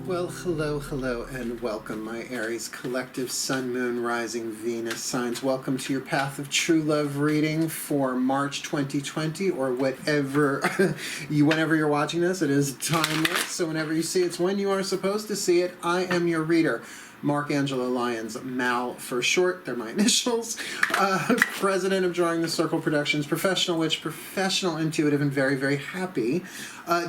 Well, hello, and welcome, my Aries collective Sun, Moon, Rising, Venus signs. Welcome to your Path of True Love reading for March 2020, or whatever whenever you're watching this. It is timeless, so whenever you see it's when you are supposed to see it. I am your reader, Mark Angelo Lyons, Mal for short. They're my initials. President of Drawing the Circle Productions, professional witch, professional intuitive, and very, very happy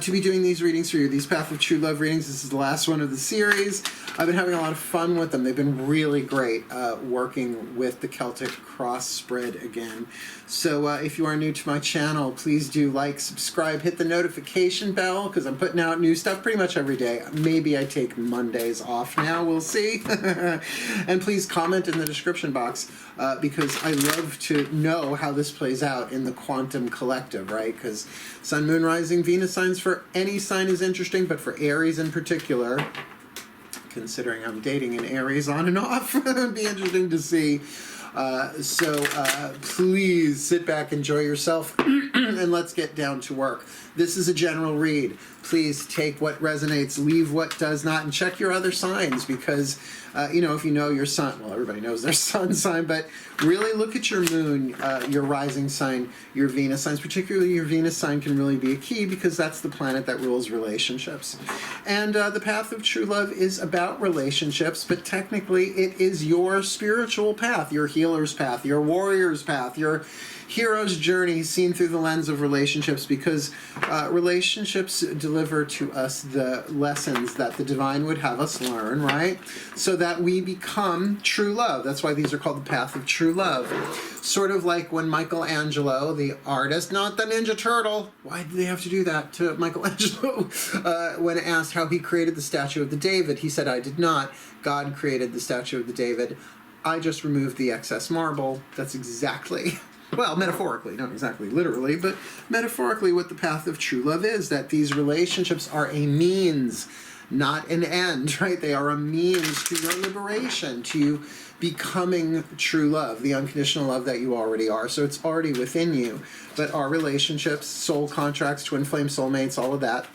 to be doing these readings for you. These Path of True Love readings. This is the last one of the series. I've been having a lot of fun with them. They've been really great working with the Celtic cross spread again. So if you are new to my channel, please do like, subscribe, hit the notification bell, because I'm putting out new stuff pretty much every day. Maybe I take Mondays off now. We'll see. And please comment in the description box because I love to know how this plays out in the quantum collective, right? Because Sun, Moon, Rising, Venus signs for any sign is interesting, but for Aries in particular, considering I'm dating an Aries on and off, it'd be interesting to see. So please sit back, enjoy yourself, and let's get down to work. This is a general read. Please take what resonates, leave what does not, and check your other signs because, you know, if you know your sun, well, everybody knows their sun sign, but really look at your moon, your rising sign, your Venus signs. Particularly your Venus sign can really be a key because that's the planet that rules relationships. And the Path of True Love is about relationships, but technically it is your spiritual path, your healer's path, your warrior's path, your hero's journey seen through the lens of relationships, because relationships deliver to us the lessons that the divine would have us learn, right? So that we become true love. That's why these are called the Path of True Love. Sort of like when Michelangelo, the artist, not the Ninja Turtle, why did they have to do that to Michelangelo? When asked how he created the statue of the David, he said, "I did not. God created the statue of the David. I just removed the excess marble." That's exactly... well, metaphorically, not exactly literally, but metaphorically what the Path of True Love is, that these relationships are a means, not an end, right? They are a means to your liberation, to becoming true love, the unconditional love that you already are. So it's already within you. But our relationships, soul contracts, twin flame soulmates, all of that,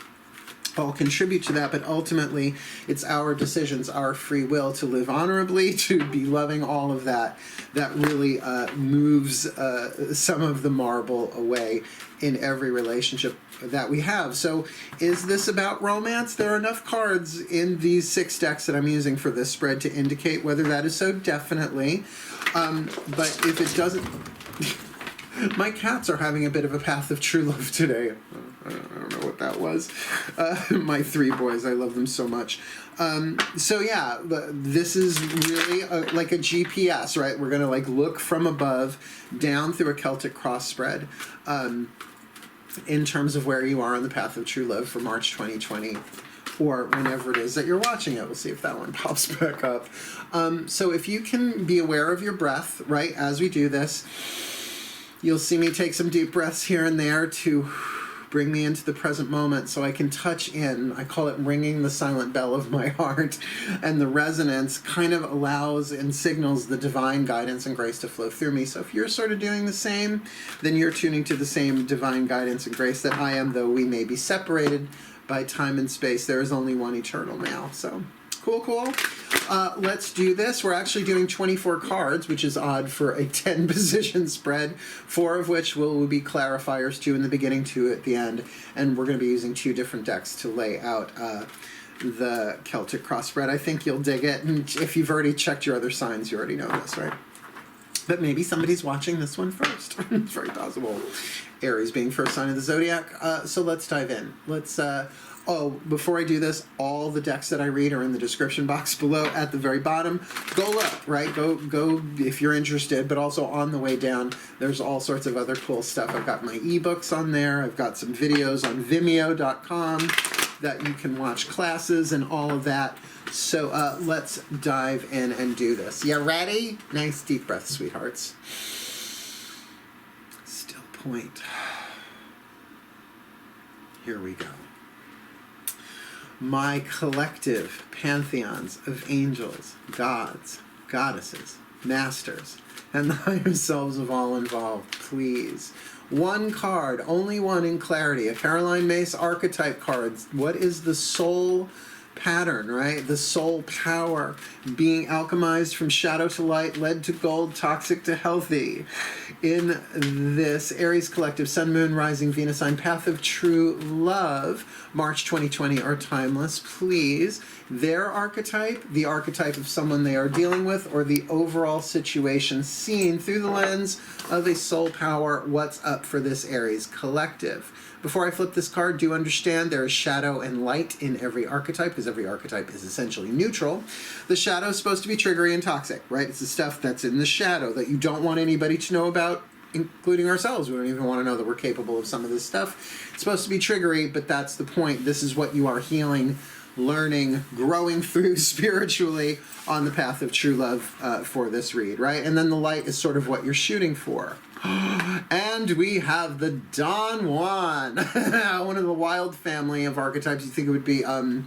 all contribute to that, but ultimately it's our decisions, our free will to live honorably, to be loving, all of that, that really moves some of the marble away in every relationship that we have. So is this about romance? There are enough cards in these 6 decks that I'm using for this spread to indicate whether that is so, definitely. But if it doesn't... My cats are having a bit of a Path of True Love today. I don't know what that was. My 3 boys, I love them so much. So yeah, this is really like a GPS, right? We're going to like look from above down through a Celtic cross spread in terms of where you are on the Path of True Love for March 2020. Or whenever it is that you're watching it. We'll see if that one pops back up. So if you can be aware of your breath, right, as we do this, you'll see me take some deep breaths here and there to bring me into the present moment so I can touch in. I call it ringing the silent bell of my heart. And the resonance kind of allows and signals the divine guidance and grace to flow through me. So if you're sort of doing the same, then you're tuning to the same divine guidance and grace that I am, though we may be separated by time and space. There is only one eternal now. So cool. Let's do this. We're actually doing 24 cards, which is odd for a 10 position spread, 4 of which will be clarifiers, 2 in the beginning, 2 at the end, and we're going to be using 2 different decks to lay out the Celtic cross spread. I think you'll dig it, and if you've already checked your other signs, you already know this, right? But maybe somebody's watching this one first. It's very possible. Aries being first sign of the zodiac. So let's dive in. Let's... oh, before I do this, all the decks that I read are in the description box below at the very bottom. Go look, right? Go if you're interested, but also on the way down, there's all sorts of other cool stuff. I've got my ebooks on there. I've got some videos on Vimeo.com that you can watch classes and all of that. So let's dive in and do this. You ready? Nice deep breath, sweethearts. Still point. Here we go. My collective pantheons of angels, gods, goddesses, masters, and the higher selves of all involved, please. One card, only one in clarity, a Caroline Myss archetype card. What is the soul pattern, right? The soul power being alchemized from shadow to light, lead to gold, toxic to healthy. In this Aries collective Sun, Moon, Rising, Venus sign path of true love, March 2020 are timeless. Please, their archetype, the archetype of someone they are dealing with, or the overall situation seen through the lens of a soul power, what's up for this Aries collective. Before I flip this card, do understand there is shadow and light in every archetype, because every archetype is essentially neutral. The shadow is supposed to be triggery and toxic, right? It's the stuff that's in the shadow that you don't want anybody to know about, including ourselves. We don't even want to know that we're capable of some of this stuff. It's supposed to be triggery, but that's the point. This is what you are healing, learning, growing through spiritually on the path of true love for this read, right? And then the light is sort of what you're shooting for. And we have the Don Juan, one of the wild family of archetypes. You think it would be the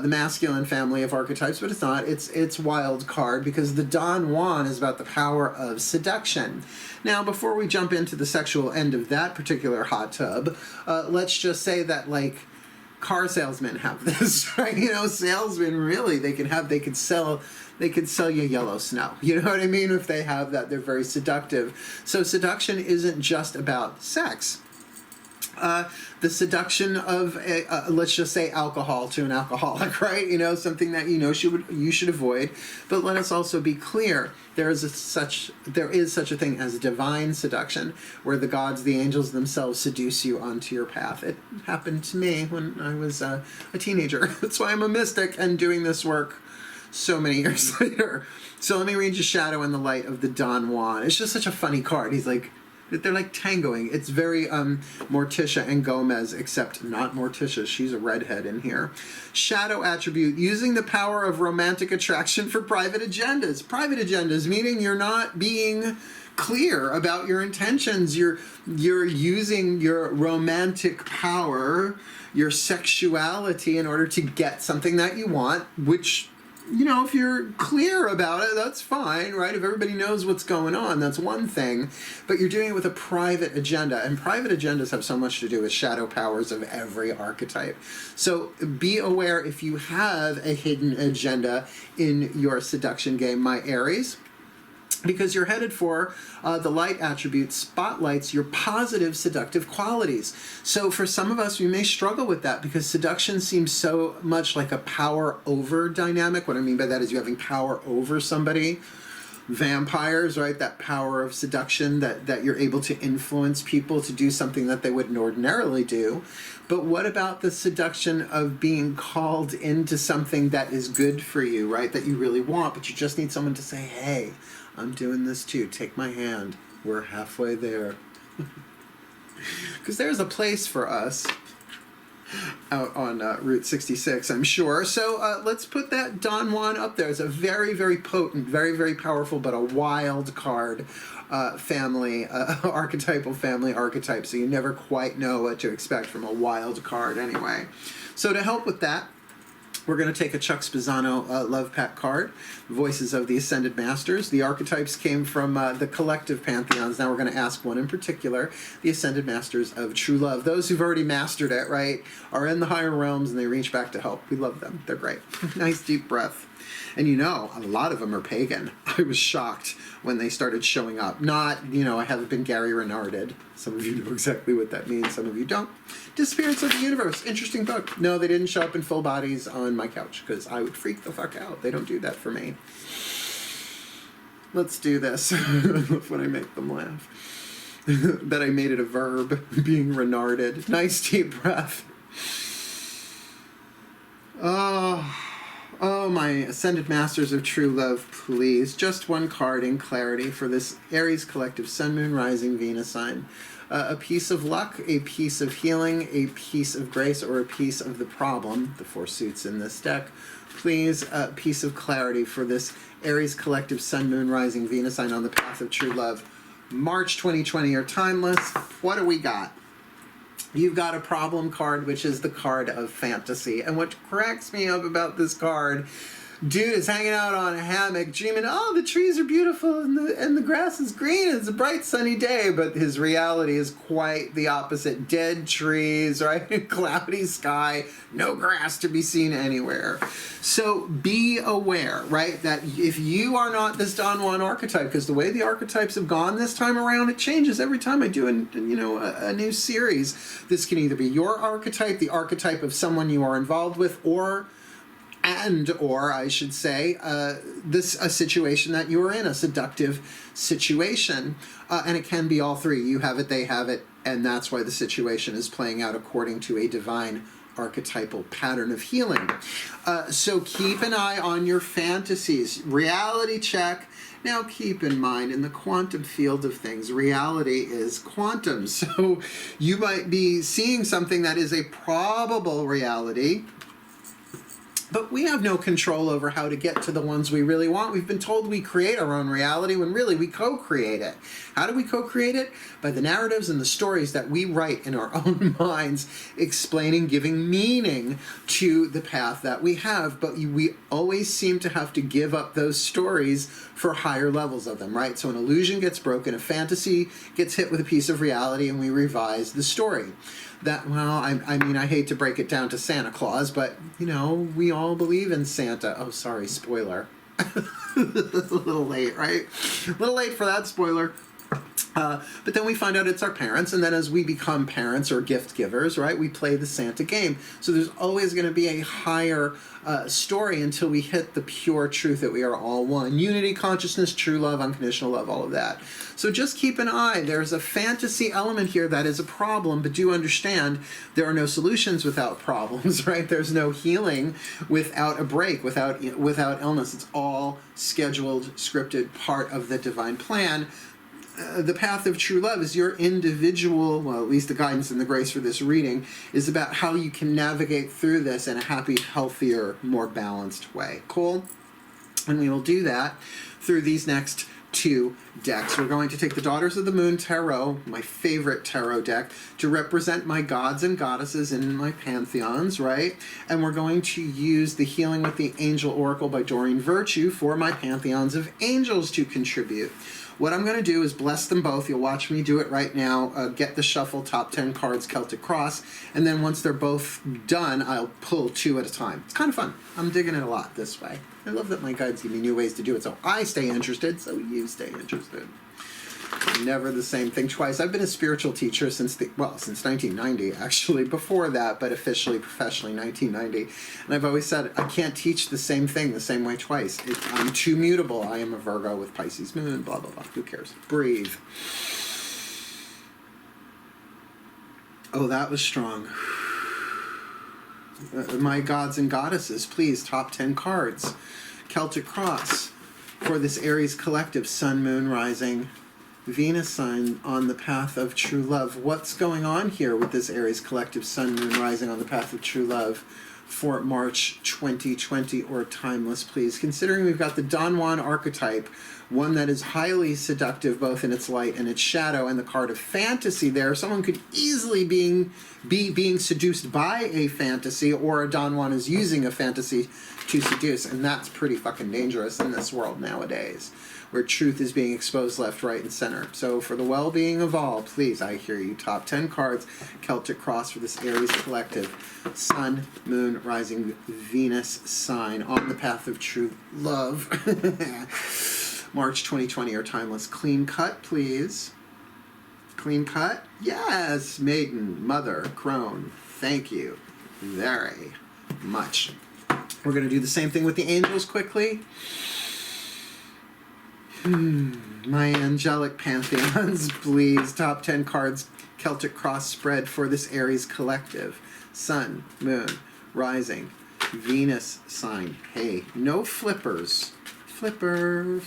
masculine family of archetypes, but it's not. It's wild card, because the Don Juan is about the power of seduction. Now, before we jump into the sexual end of that particular hot tub, let's just say that, like, car salesmen have this, right? You know, salesmen really, they could sell you yellow snow. You know what I mean? If they have that, they're very seductive. So seduction isn't just about sex. The seduction of, let's just say, alcohol to an alcoholic, right? You know, something that you should avoid. But let us also be clear: there is such a thing as divine seduction, where the gods, the angels themselves, seduce you onto your path. It happened to me when I was a teenager. That's why I'm a mystic and doing this work so many years later. So let me read you Shadow and the Light of the Don Juan. It's just such a funny card. They're like tangoing. It's very Morticia and Gomez, except not Morticia. She's a redhead in here. Shadow attribute: using the power of romantic attraction for private agendas. Private agendas, meaning you're not being clear about your intentions. You're using your romantic power, your sexuality, in order to get something that you want, which, you know, if you're clear about it, that's fine, right? If everybody knows what's going on, that's one thing. But you're doing it with a private agenda, and private agendas have so much to do with shadow powers of every archetype. So be aware if you have a hidden agenda in your seduction game, my Aries, because you're headed for the light attribute spotlights your positive seductive qualities. So for some of us, we may struggle with that, because seduction seems so much like a power over dynamic. What I mean by that is you having power over somebody. Vampires, right? That power of seduction, that you're able to influence people to do something that they wouldn't ordinarily do. But what about the seduction of being called into something that is good for you, right? That you really want, but you just need someone to say, hey, I'm doing this too. Take my hand. We're halfway there. Because there's a place for us out on Route 66, I'm sure. So let's put that Don Juan up there. It's a very, very potent, very, very powerful, but a wild card family, archetypal family archetype. So you never quite know what to expect from a wild card anyway. So to help with that, we're going to take a Chuck Spezzano Love Pack card, Voices of the Ascended Masters. The archetypes came from the collective pantheons. Now we're going to ask one in particular, the Ascended Masters of True Love. Those who've already mastered it, right, are in the higher realms, and they reach back to help. We love them. They're great. Nice deep breath. And you know, a lot of them are pagan. I was shocked when they started showing up. Not, you know, I haven't been Gary Renarded. Some of you know exactly what that means. Some of you don't. Disappearance of the Universe. Interesting book. No, they didn't show up in full bodies on my couch, because I would freak the fuck out. They don't do that for me. Let's do this. I love when I make them laugh. That I made it a verb, being Renarded. Nice deep breath. Oh, my Ascended Masters of True Love, please. Just one card in clarity for this Aries collective Sun, Moon, Rising, Venus sign. A piece of luck, a piece of healing, a piece of grace, or a piece of the problem, the four suits in this deck. Please, a piece of clarity for this Aries collective Sun, Moon, Rising, Venus sign on the path of true love. March 2020 are timeless. What do we got? You've got a problem card, which is the card of fantasy. And what cracks me up about this card, dude is hanging out on a hammock dreaming, oh, the trees are beautiful and the grass is green, it's a bright sunny day, but his reality is quite the opposite. Dead trees, right? Cloudy sky, no grass to be seen anywhere. So be aware, right, that if you are not this Don Juan archetype, because the way the archetypes have gone this time around, it changes every time I do a new series. This can either be your archetype, the archetype of someone you are involved with, or I should say, a situation that you are in, a seductive situation. And it can be all three. You have it, they have it, and that's why the situation is playing out according to a divine archetypal pattern of healing. So keep an eye on your fantasies. Reality check. Now keep in mind, in the quantum field of things, reality is quantum. So you might be seeing something that is a probable reality, but we have no control over how to get to the ones we really want. We've been told we create our own reality when really we co-create it. How do we co-create it? By the narratives and the stories that we write in our own minds, explaining, giving meaning to the path that we have. But we always seem to have to give up those stories for higher levels of them, right? So an illusion gets broken, a fantasy gets hit with a piece of reality, and we revise the story. That, well, I mean, I hate to break it down to Santa Claus, but, we all believe in Santa. Oh, sorry, spoiler. That's a little late, right? A little late for that spoiler. But then we find out it's our parents, and then as we become parents or gift givers, right, we play the Santa game. So there's always going to be a higher story until we hit the pure truth that we are all one. Unity, consciousness, true love, unconditional love, all of that. So just keep an eye. There's a fantasy element here that is a problem, but do understand there are no solutions without problems, right? There's no healing without a break, without illness. It's all scheduled, scripted, part of the divine plan. The path of true love is your individual, well, at least the guidance and the grace for this reading, is about how you can navigate through this in a happy, healthier, more balanced way. Cool? And we will do that through these next two decks. We're going to take the Daughters of the Moon Tarot, my favorite tarot deck, to represent my gods and goddesses in my pantheons, right? And we're going to use the Healing with the Angel Oracle by Doreen Virtue for my pantheons of angels to contribute. What I'm going to do is bless them both. You'll watch me do it right now. Get the shuffle, top 10 cards, Celtic Cross, and then once they're both done, I'll pull two at a time. It's kind of fun. I'm digging it a lot this way. I love that my guides give me new ways to do it, so I stay interested, so you stay interested. Never the same thing twice. I've been a spiritual teacher since 1990, actually. Before that, but officially, professionally, 1990. And I've always said, I can't teach the same thing the same way twice. I'm too mutable. I am a Virgo with Pisces moon, blah, blah, blah. Who cares? Breathe. Oh, that was strong. My gods and goddesses, please, top 10 cards. Celtic Cross for this Aries collective, Sun, Moon, Rising, Venus sign on the path of true love. What's going on here with this Aries collective, Sun, Moon, Rising on the path of true love for March 2020 or timeless, please? Considering we've got the Don Juan archetype, one that is highly seductive both in its light and its shadow, and the card of fantasy there. Someone could easily be being seduced by a fantasy, or a Don Juan is using a fantasy to seduce, and that's pretty fucking dangerous in this world nowadays, where truth is being exposed left, right, and center. So for the well-being of all, please, I hear you. Top 10 cards, Celtic Cross for this Aries collective. Sun, Moon, Rising, Venus sign on the path of true love. March 2020 or timeless. Clean cut, please. Clean cut? Yes. Maiden, Mother, Crone. Thank you very much. We're going to do the same thing with the angels quickly. My angelic pantheons, please. Top 10 cards, Celtic Cross spread for this Aries collective. Sun, Moon, Rising, Venus sign. Hey, no flippers. Flipper.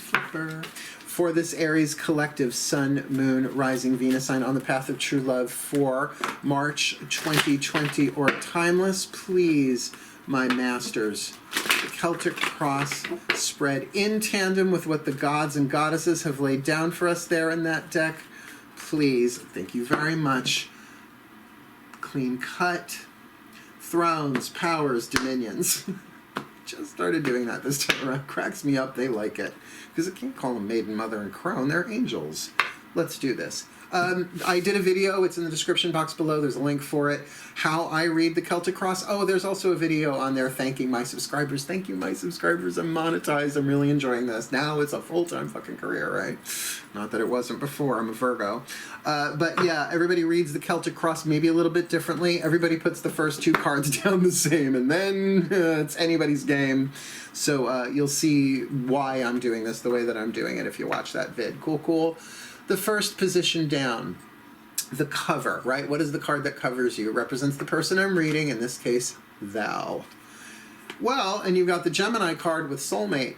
For this Aries collective, Sun, Moon, Rising, Venus sign on the path of true love for March 2020 or timeless, please, my masters. The Celtic Cross spread in tandem with what the gods and goddesses have laid down for us there in that deck. Please, thank you very much. Clean cut. Thrones, powers, dominions. just started doing that this time around. Cracks me up. They like it. Because I can't call them maiden, mother, and crone. They're angels. Let's do this. I did a video. It's in the description box below. There's a link for it. How I read the Celtic Cross. Oh, there's also a video on there thanking my subscribers. Thank you, my subscribers. I'm monetized. I'm really enjoying this. Now it's a full-time fucking career, right? Not that it wasn't before. I'm a Virgo. But yeah, everybody reads the Celtic Cross maybe a little bit differently. Everybody puts the first two cards down the same, and then it's anybody's game. So you'll see why I'm doing this the way that I'm doing it if you watch that vid. Cool, cool. The first position down, the cover, right? What is the card that covers you? It represents the person I'm reading, in this case, thou. Well, and you've got the Gemini card with soulmate.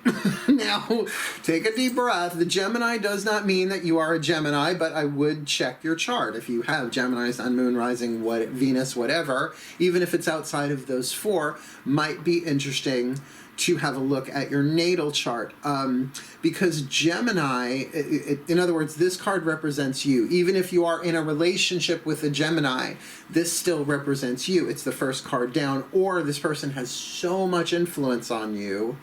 Now, take a deep breath. The Gemini does not mean that you are a Gemini, but I would check your chart. If you have Gemini, Sun, Moon, Rising, Venus, whatever, even if it's outside of those four, might be interesting to have a look at your natal chart, because Gemini, in other words, this card represents you. Even if you are in a relationship with a Gemini, this still represents you. It's the first card down, or this person has so much influence on you,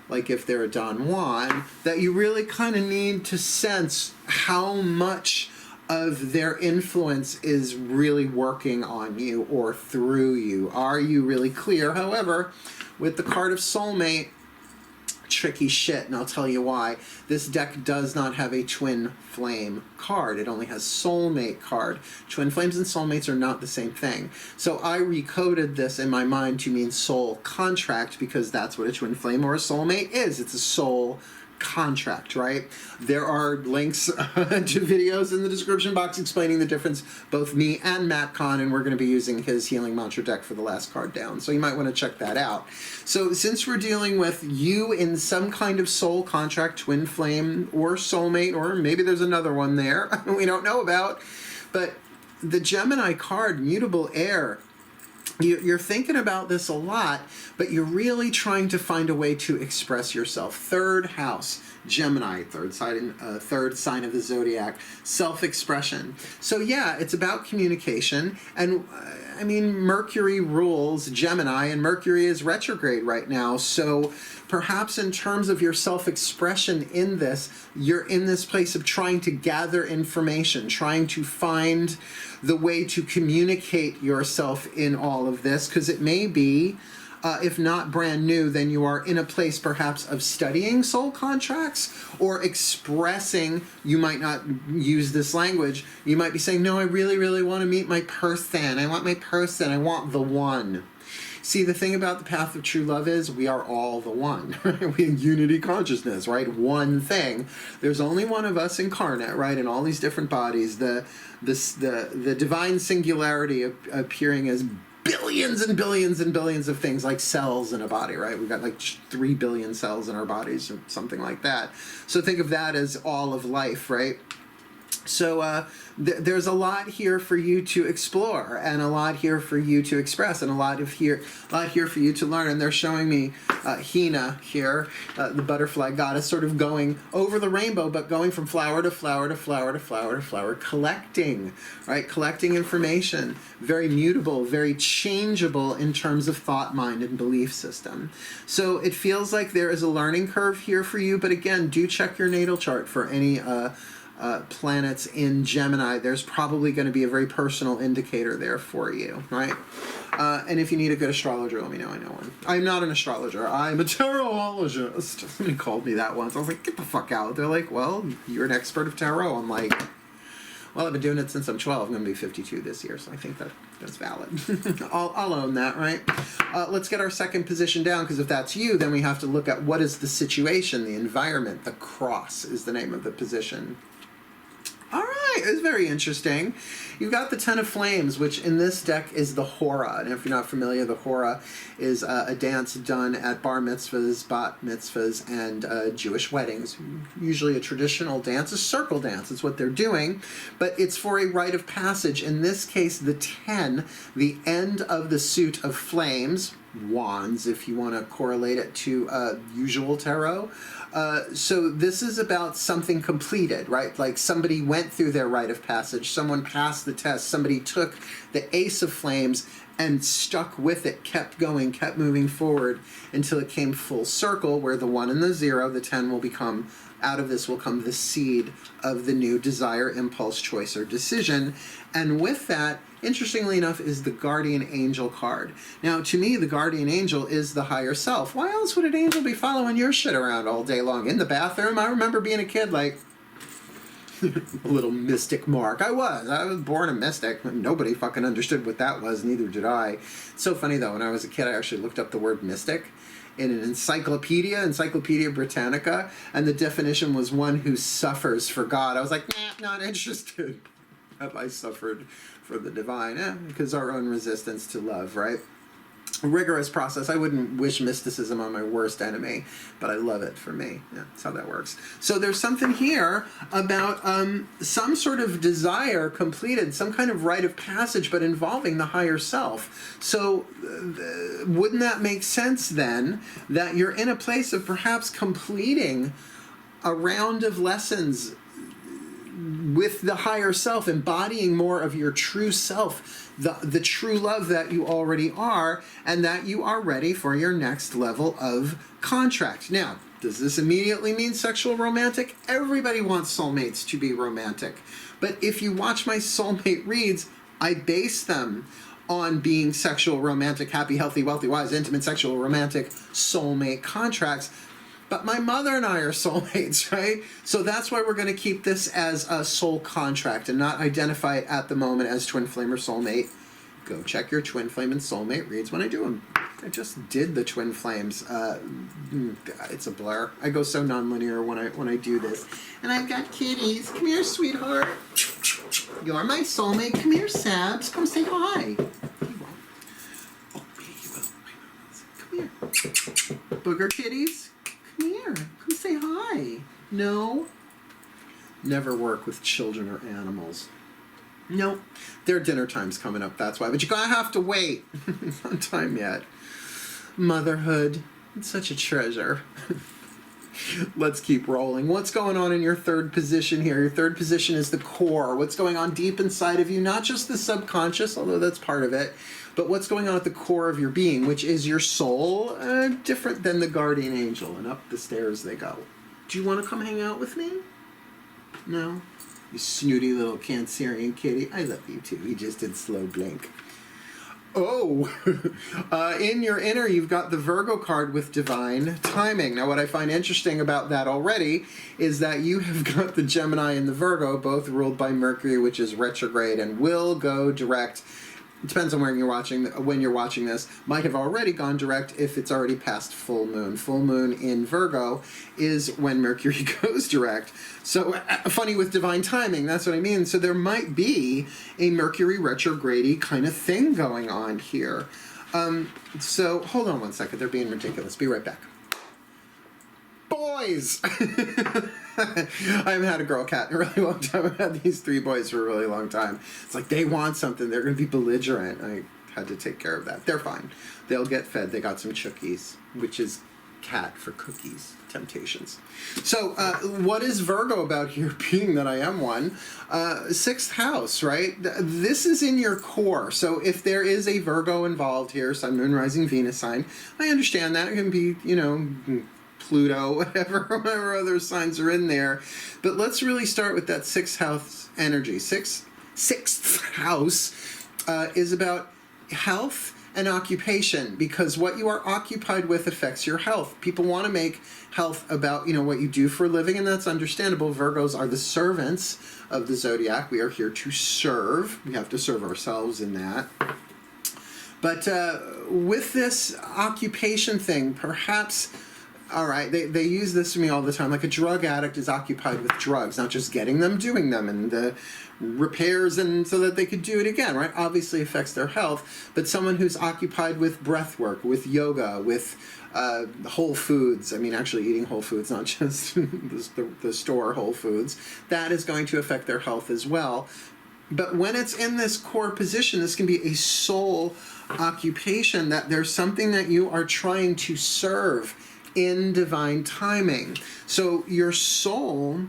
like if they're a Don Juan, that you really kind of need to sense how much of their influence is really working on you or through you. Are you really clear? However, with the card of soulmate, tricky shit, and I'll tell you why. This deck does not have a twin flame card. It only has soulmate card. Twin flames and soulmates are not the same thing. So I recoded this in my mind to mean soul contract, because that's what a twin flame or a soulmate is. It's a soul contract, right? There are links to videos in the description box explaining the difference, both me and Matt Kahn, and we're going to be using his healing mantra deck for the last card down, so you might want to check that out. So since we're dealing with you in some kind of soul contract, twin flame or soulmate, or maybe there's another one there we don't know about, but the Gemini card, mutable air, you're thinking about this a lot, but you're really trying to find a way to express yourself. Third house, Gemini, third sign of the zodiac, self-expression. So yeah, it's about communication, and I mean, Mercury rules Gemini, and Mercury is retrograde right now, so perhaps in terms of your self-expression in this, you're in this place of trying to gather information, trying to find the way to communicate yourself in all of this, because it may be, if not brand new, then you are in a place perhaps of studying soul contracts or expressing. You might not use this language. You might be saying, no, I really, really want to meet my person. I want my person. I want the one. See, the thing about the path of true love is we are all the one. We have unity consciousness, right? One thing. There's only one of us incarnate, right? In all these different bodies. The divine singularity appearing as billions and billions and billions of things, like cells in a body, right? We've got like 3 billion cells in our bodies or something like that. So think of that as all of life, right? So there's a lot here for you to explore, and a lot here for you to express, and a lot here for you to learn. And they're showing me Hina here, the butterfly goddess, sort of going over the rainbow, but going from flower to flower to flower to flower to flower, collecting, right? Collecting information, very mutable, very changeable in terms of thought, mind, and belief system. So it feels like there is a learning curve here for you, but again, do check your natal chart for any planets in Gemini. There's probably going to be a very personal indicator there for you, right? And if you need a good astrologer, let me know. I know one. I'm not an astrologer. I'm a tarotologist. Somebody called me that once. I was like, get the fuck out. They're like, well, you're an expert of tarot. I'm like, well, I've been doing it since I'm 12. I'm going to be 52 this year, so I think that's valid. I'll own that, right? Let's get our second position down, because if that's you, then we have to look at what is the situation, the environment. The cross is the name of the position. All right, it's very interesting. You've got the Ten of Flames, which in this deck is the Hora. And if you're not familiar, the Hora is a dance done at bar mitzvahs, bat mitzvahs, and Jewish weddings. Usually a traditional dance, a circle dance. It's what they're doing, but it's for a rite of passage. In this case, the 10, the end of the suit of flames, wands, if you want to correlate it to usual tarot. So this is about something completed, right? Like somebody went through their rite of passage, someone passed the test, somebody took the Ace of Flames and stuck with it, kept going, kept moving forward until it came full circle, where the 1 and the 0, the 10 will become, out of this will come the seed of the new desire, impulse, choice, or decision. And with that, interestingly enough, is the guardian angel card. Now, to me, the guardian angel is the higher self. Why else would an angel be following your shit around all day long? In the bathroom, I remember being a kid, like, a little mystic mark. I was born a mystic. Nobody fucking understood what that was, neither did I. It's so funny, though, when I was a kid, I actually looked up the word mystic in an Encyclopedia Britannica, and the definition was one who suffers for God. I was like, nah, not interested. I suffered for the divine, because our own resistance to love, right? A rigorous process. I wouldn't wish mysticism on my worst enemy, but I love it for me. Yeah, that's how that works. So there's something here about some sort of desire completed, some kind of rite of passage, but involving the higher self. So wouldn't that make sense then, that you're in a place of perhaps completing a round of lessons with the higher self, embodying more of your true self, the true love that you already are, and that you are ready for your next level of contract. Now, does this immediately mean sexual romantic? Everybody wants soulmates to be romantic. But if you watch my soulmate reads, I base them on being sexual, romantic, happy, healthy, wealthy, wise, intimate, sexual, romantic, soulmate contracts. But my mother and I are soulmates, right? So that's why we're going to keep this as a soul contract and not identify it at the moment as twin flame or soulmate. Go check your twin flame and soulmate reads when I do them. I just did the twin flames. It's a blur. I go so nonlinear when I do this. And I've got kitties. Come here, sweetheart. You're my soulmate. Come here, Sabs. Come say hi. You won't. Oh, maybe you will. Come here. Booger kitties. Come here. Come say hi. No. Never work with children or animals. Nope. Their dinner time's coming up, that's why. But you're going to have to wait. It's not time yet. Motherhood. It's such a treasure. Let's keep rolling. What's going on in your third position here? Your third position is the core. What's going on deep inside of you? Not just the subconscious, although that's part of it, but what's going on at the core of your being, which is your soul, different than the guardian angel. And up the stairs they go. Do you want to come hang out with me? No? You snooty little Cancerian kitty. I love you too. He just did slow blink. Oh, in your inner, you've got the Virgo card with divine timing. Now, what I find interesting about that already is that you have got the Gemini and the Virgo, both ruled by Mercury, which is retrograde and will go direct. It depends on when you're watching this. Might have already gone direct if it's already past full moon. Full moon in Virgo is when Mercury goes direct. So funny with divine timing, that's what I mean. So there might be a Mercury retrograde kind of thing going on here. So hold on one second. They're being ridiculous. Be right back. Boys! I haven't had a girl cat in a really long time. I've had these three boys for a really long time. It's like they want something. They're going to be belligerent. I had to take care of that. They're fine. They'll get fed. They got some chookies, which is cat for cookies. Temptations. So what is Virgo about here, being that I am one? Sixth house, right? This is in your core. So if there is a Virgo involved here, Sun, Moon, Rising, Venus sign, I understand that. It can be, Pluto, whatever other signs are in there. But let's really start with that sixth house energy. Sixth house is about health and occupation, because what you are occupied with affects your health. People want to make health about, what you do for a living, and that's understandable. Virgos are the servants of the zodiac. We are here to serve. We have to serve ourselves in that. But with this occupation thing, perhaps... All right, they use this to me all the time. Like a drug addict is occupied with drugs, not just getting them, doing them, and the repairs, and so that they could do it again, right? Obviously affects their health. But someone who's occupied with breath work, with yoga, with Whole Foods, actually eating Whole Foods, not just the store Whole Foods, that is going to affect their health as well. But when it's in this core position, this can be a soul occupation, that there's something that you are trying to serve in divine timing. So your soul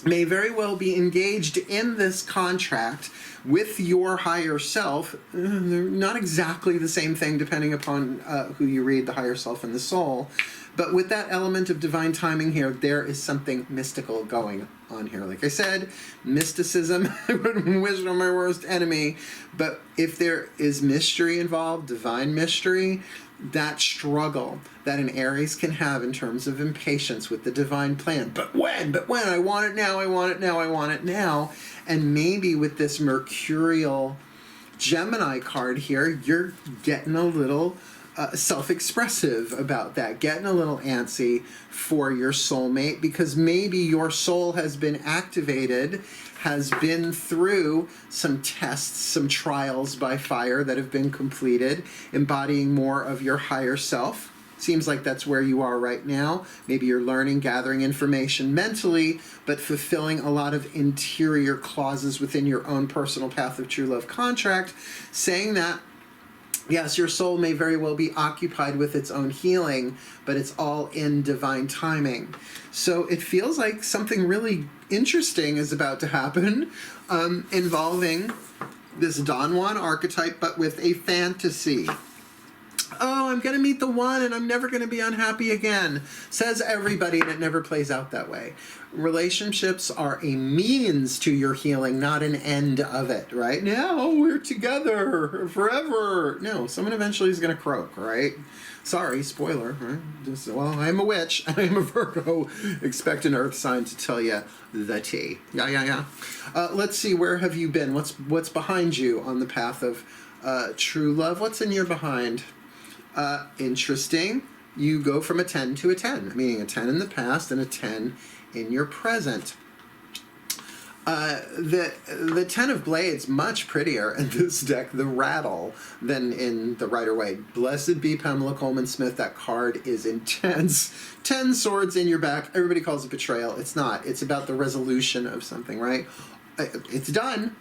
may very well be engaged in this contract with your higher self. They're not exactly the same thing depending upon who you read, the higher self and the soul. But with that element of divine timing here, there is something mystical going on here. Like I said, mysticism, I wouldn't wish it on my worst enemy. But if there is mystery involved, divine mystery, that struggle that an Aries can have in terms of impatience with the divine plan. But when, I want it now, I want it now, I want it now. And maybe with this Mercurial Gemini card here, you're getting a little self-expressive about that, getting a little antsy for your soulmate, because maybe your soul has been activated, has been through some tests, some trials by fire that have been completed, embodying more of your higher self. Seems like that's where you are right now. Maybe you're learning, gathering information mentally, but fulfilling a lot of interior clauses within your own personal path of true love contract, saying that yes, your soul may very well be occupied with its own healing, but it's all in divine timing. So it feels like something really interesting is about to happen, involving this Don Juan archetype, but with a fantasy. Oh, I'm going to meet the one and I'm never going to be unhappy again, says everybody, and it never plays out that way. Relationships are a means to your healing, not an end of it, right? Now we're together forever. No, someone eventually is going to croak, right? Sorry, spoiler. Right? Just, well, I'm a witch and I'm a Virgo. Expect an earth sign to tell you the tea. Yeah. Let's see, where have you been? What's behind you on the path of true love? What's in your behind? Interesting. You go from a 10 to a 10, meaning a 10 in the past and a 10 in your present. The 10 of Blades, much prettier in this deck, the rattle, than in the Rider-Waite. Blessed be Pamela Coleman Smith. That card is intense. 10 swords in your back. Everybody calls it betrayal. It's not. It's about the resolution of something, right? It's done,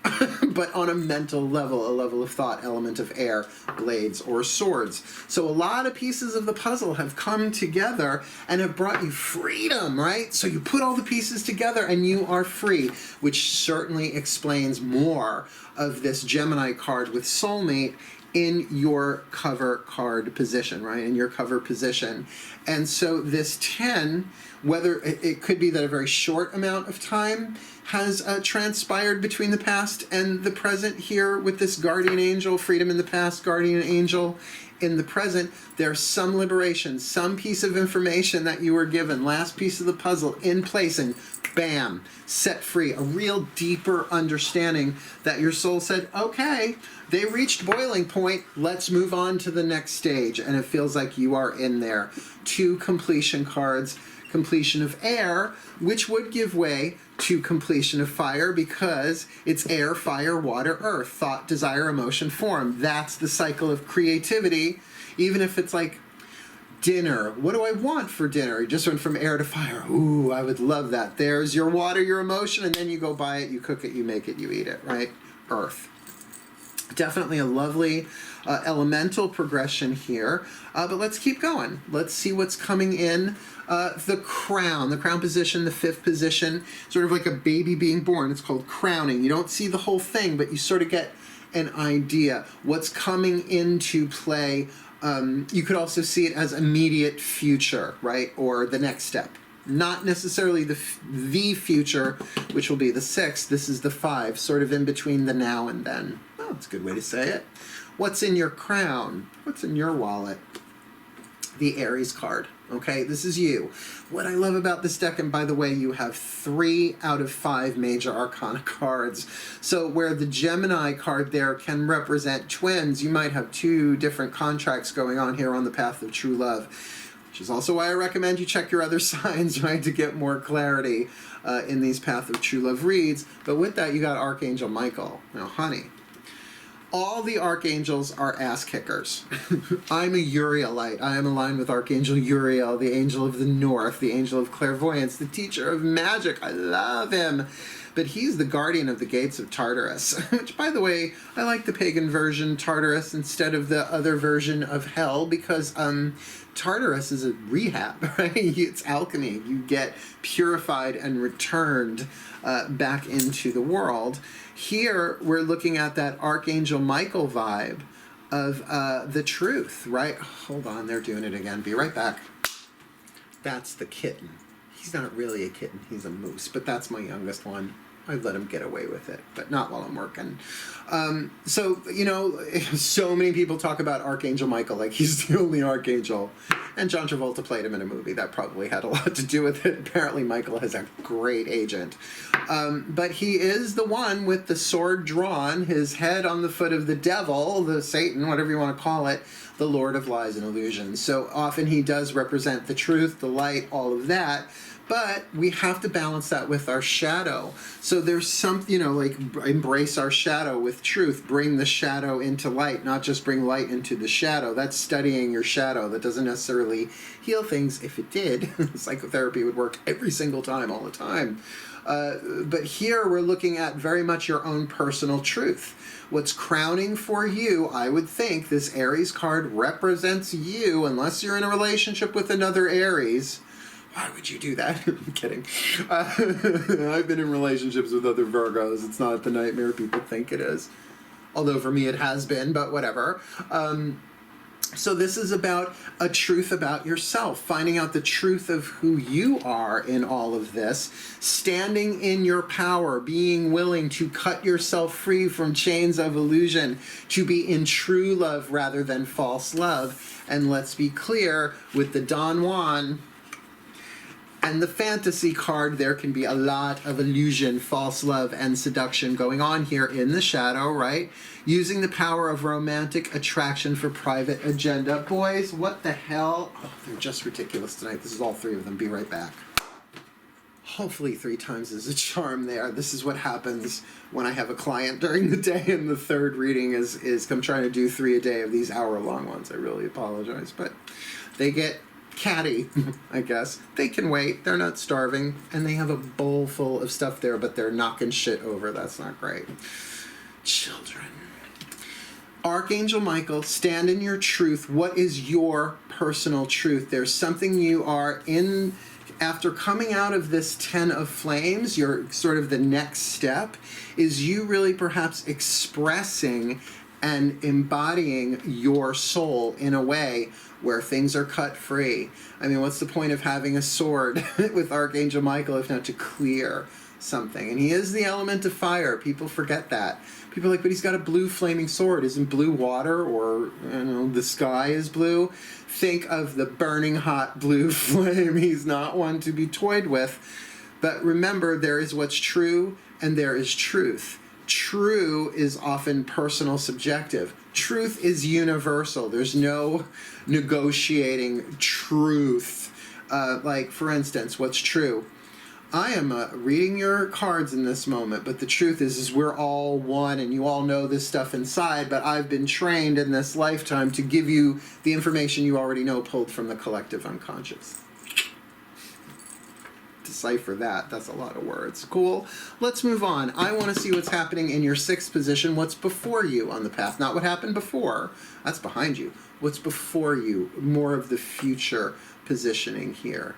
but on a mental level, a level of thought, element of air, blades, or swords. So a lot of pieces of the puzzle have come together and have brought you freedom, right? So you put all the pieces together and you are free, which certainly explains more of this Gemini card with soulmate in your cover card position, right? In your cover position. And so this 10, whether it could be that a very short amount of time has transpired between the past and the present here with this guardian angel, freedom in the past, guardian angel in the present. There's some liberation, some piece of information that you were given, last piece of the puzzle in place, and bam, set free. A real deeper understanding that your soul said, okay, they reached boiling point, let's move on to the next stage. And it feels like you are in there. 2 completion cards, completion of air, which would give way to completion of fire, because it's air, fire, water, earth, thought, desire, emotion, form. That's the cycle of creativity. Even if it's like dinner, what do I want for dinner? You just went from air to fire. Ooh, I would love that. There's your water, your emotion, and then you go buy it, you cook it, you make it, you eat it, right? Earth. Definitely a lovely elemental progression here, but let's keep going. Let's see what's coming in. The crown position, the 5th position, sort of like a baby being born. It's called crowning. You don't see the whole thing, but you sort of get an idea. What's coming into play, you could also see it as immediate future, right? Or the next step. Not necessarily the future, which will be the 6th. This is the 5, sort of in between the now and then. Oh, that's a good way to say it. What's in your crown? What's in your wallet? The Aries card. Okay, this is you. What I love about this deck, and by the way, you have 3 out of 5 major arcana cards. So where the Gemini card there can represent twins, you might have 2 different contracts going on here on the path of true love, which is also why I recommend you check your other signs, right, to get more clarity in these path of true love reads. But with that, you got Archangel Michael. Now, honey, all the archangels are ass kickers. I'm a Urielite. I am aligned with Archangel Uriel, the angel of the north, the angel of clairvoyance, the teacher of magic. I love him. but he's the guardian of the gates of Tartarus, which, by the way, I like the pagan version Tartarus instead of the other version of hell, because Tartarus is a rehab, right? It's alchemy. You get purified and returned back into the world. Here, we're looking at that Archangel Michael vibe of the truth, right? Hold on, they're doing it again. Be right back. That's the kitten. He's not really a kitten, he's a moose, but that's my youngest one. I let him get away with it, but not while I'm working. So, you know, so many people talk about Archangel Michael like he's the only archangel. And John Travolta played him in a movie. That probably had a lot to do with it. Apparently Michael is a great agent. But he is the one with the sword drawn, his head on the foot of the devil, the Satan, whatever you want to call it, the Lord of Lies and Illusions. So often he does represent the truth, the light, all of that. But we have to balance that with our shadow. So there's some, you know, like embrace our shadow with truth. Bring the shadow into light, not just bring light into the shadow. That's studying your shadow. That doesn't necessarily heal things. If it did, psychotherapy would work every single time, all the time. But here we're looking at very much your own personal truth. What's crowning for you, I would think, this Aries card represents you, unless you're in a relationship with another Aries. Why would you do that? I'm kidding. I've been in relationships with other Virgos. It's not the nightmare people think it is. Although for me it has been, but whatever. So this is about a truth about yourself, finding out the truth of who you are in all of this, standing in your power, being willing to cut yourself free from chains of illusion, to be in true love rather than false love. And let's be clear, with the Don Juan and the fantasy card, there can be a lot of illusion, false love, and seduction going on here in the shadow, right? Using the power of romantic attraction for private agenda. Boys, what the hell? Oh, they're just ridiculous tonight. This is all three of them. Be right back. Hopefully 3 times is a charm there. This is what happens when I have a client during the day, and the third reading is I'm trying to do 3 a day of these hour-long ones. I really apologize, but they get catty, I guess. They can wait. They're not starving, and they have a bowl full of stuff there, but they're knocking shit over. That's not great. Children. Archangel Michael, stand in your truth. What is your personal truth? There's something you are in. After coming out of this 10 of Flames, your sort of the next step is you really perhaps expressing and embodying your soul in a way where things are cut free. I mean, what's the point of having a sword with Archangel Michael if not to clear something? And he is the element of fire. People forget that. People are like, but he's got a blue flaming sword. Isn't blue water, or, you know, the sky is blue? Think of the burning hot blue flame. He's not one to be toyed with. But remember, there is what's true and there is truth. True is often personal, subjective. Truth is universal. There's no negotiating truth. Like, for instance, what's true? I am reading your cards in this moment, but the truth is we're all one, and you all know this stuff inside, but I've been trained in this lifetime to give you the information you already know, pulled from the collective unconscious. Decipher that. That's a lot of words. Cool. Let's move on. I want to see what's happening in your 6th position. What's before you on the path? Not what happened before. That's behind you. What's before you? More of the future positioning here.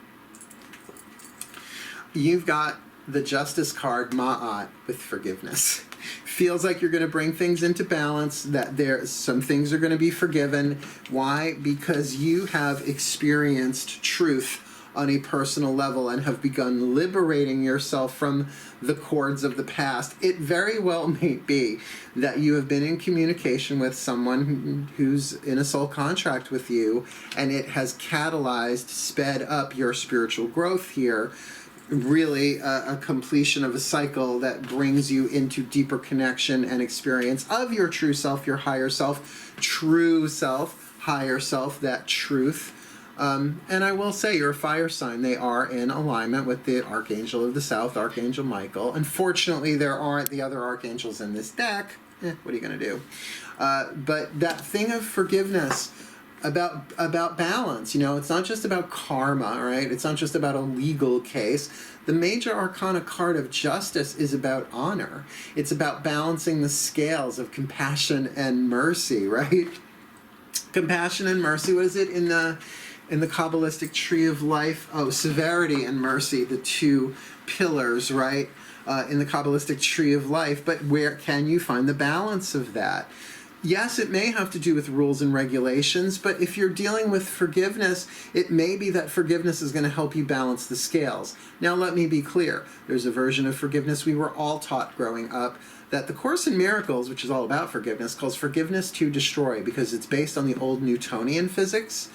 You've got the Justice card, Ma'at, with forgiveness. Feels like you're going to bring things into balance, that some things are going to be forgiven. Why? Because you have experienced truth on a personal level and have begun liberating yourself from the cords of the past. It very well may be that you have been in communication with someone who's in a soul contract with you, and it has catalyzed, sped up your spiritual growth here. Really a completion of a cycle that brings you into deeper connection and experience of your true self, your higher self, true self, higher self, that truth. And I will say, you're a fire sign. They are in alignment with the Archangel of the South, Archangel Michael. Unfortunately, there aren't the other archangels in this deck. What are you going to do? But that thing of forgiveness, about balance. You know, it's not just about karma, right? It's not just about a legal case. The major arcana card of justice is about honor. It's about balancing the scales of compassion and mercy, right? Compassion and mercy. What is it in the Kabbalistic tree of life? Oh, severity and mercy, the two pillars, right? In the Kabbalistic tree of life. But where can you find the balance of that? Yes, it may have to do with rules and regulations, but if you're dealing with forgiveness, it may be that forgiveness is going to help you balance the scales. Now, let me be clear. There's a version of forgiveness we were all taught growing up that the Course in Miracles, which is all about forgiveness, calls forgiveness to destroy, because it's based on the old Newtonian physics.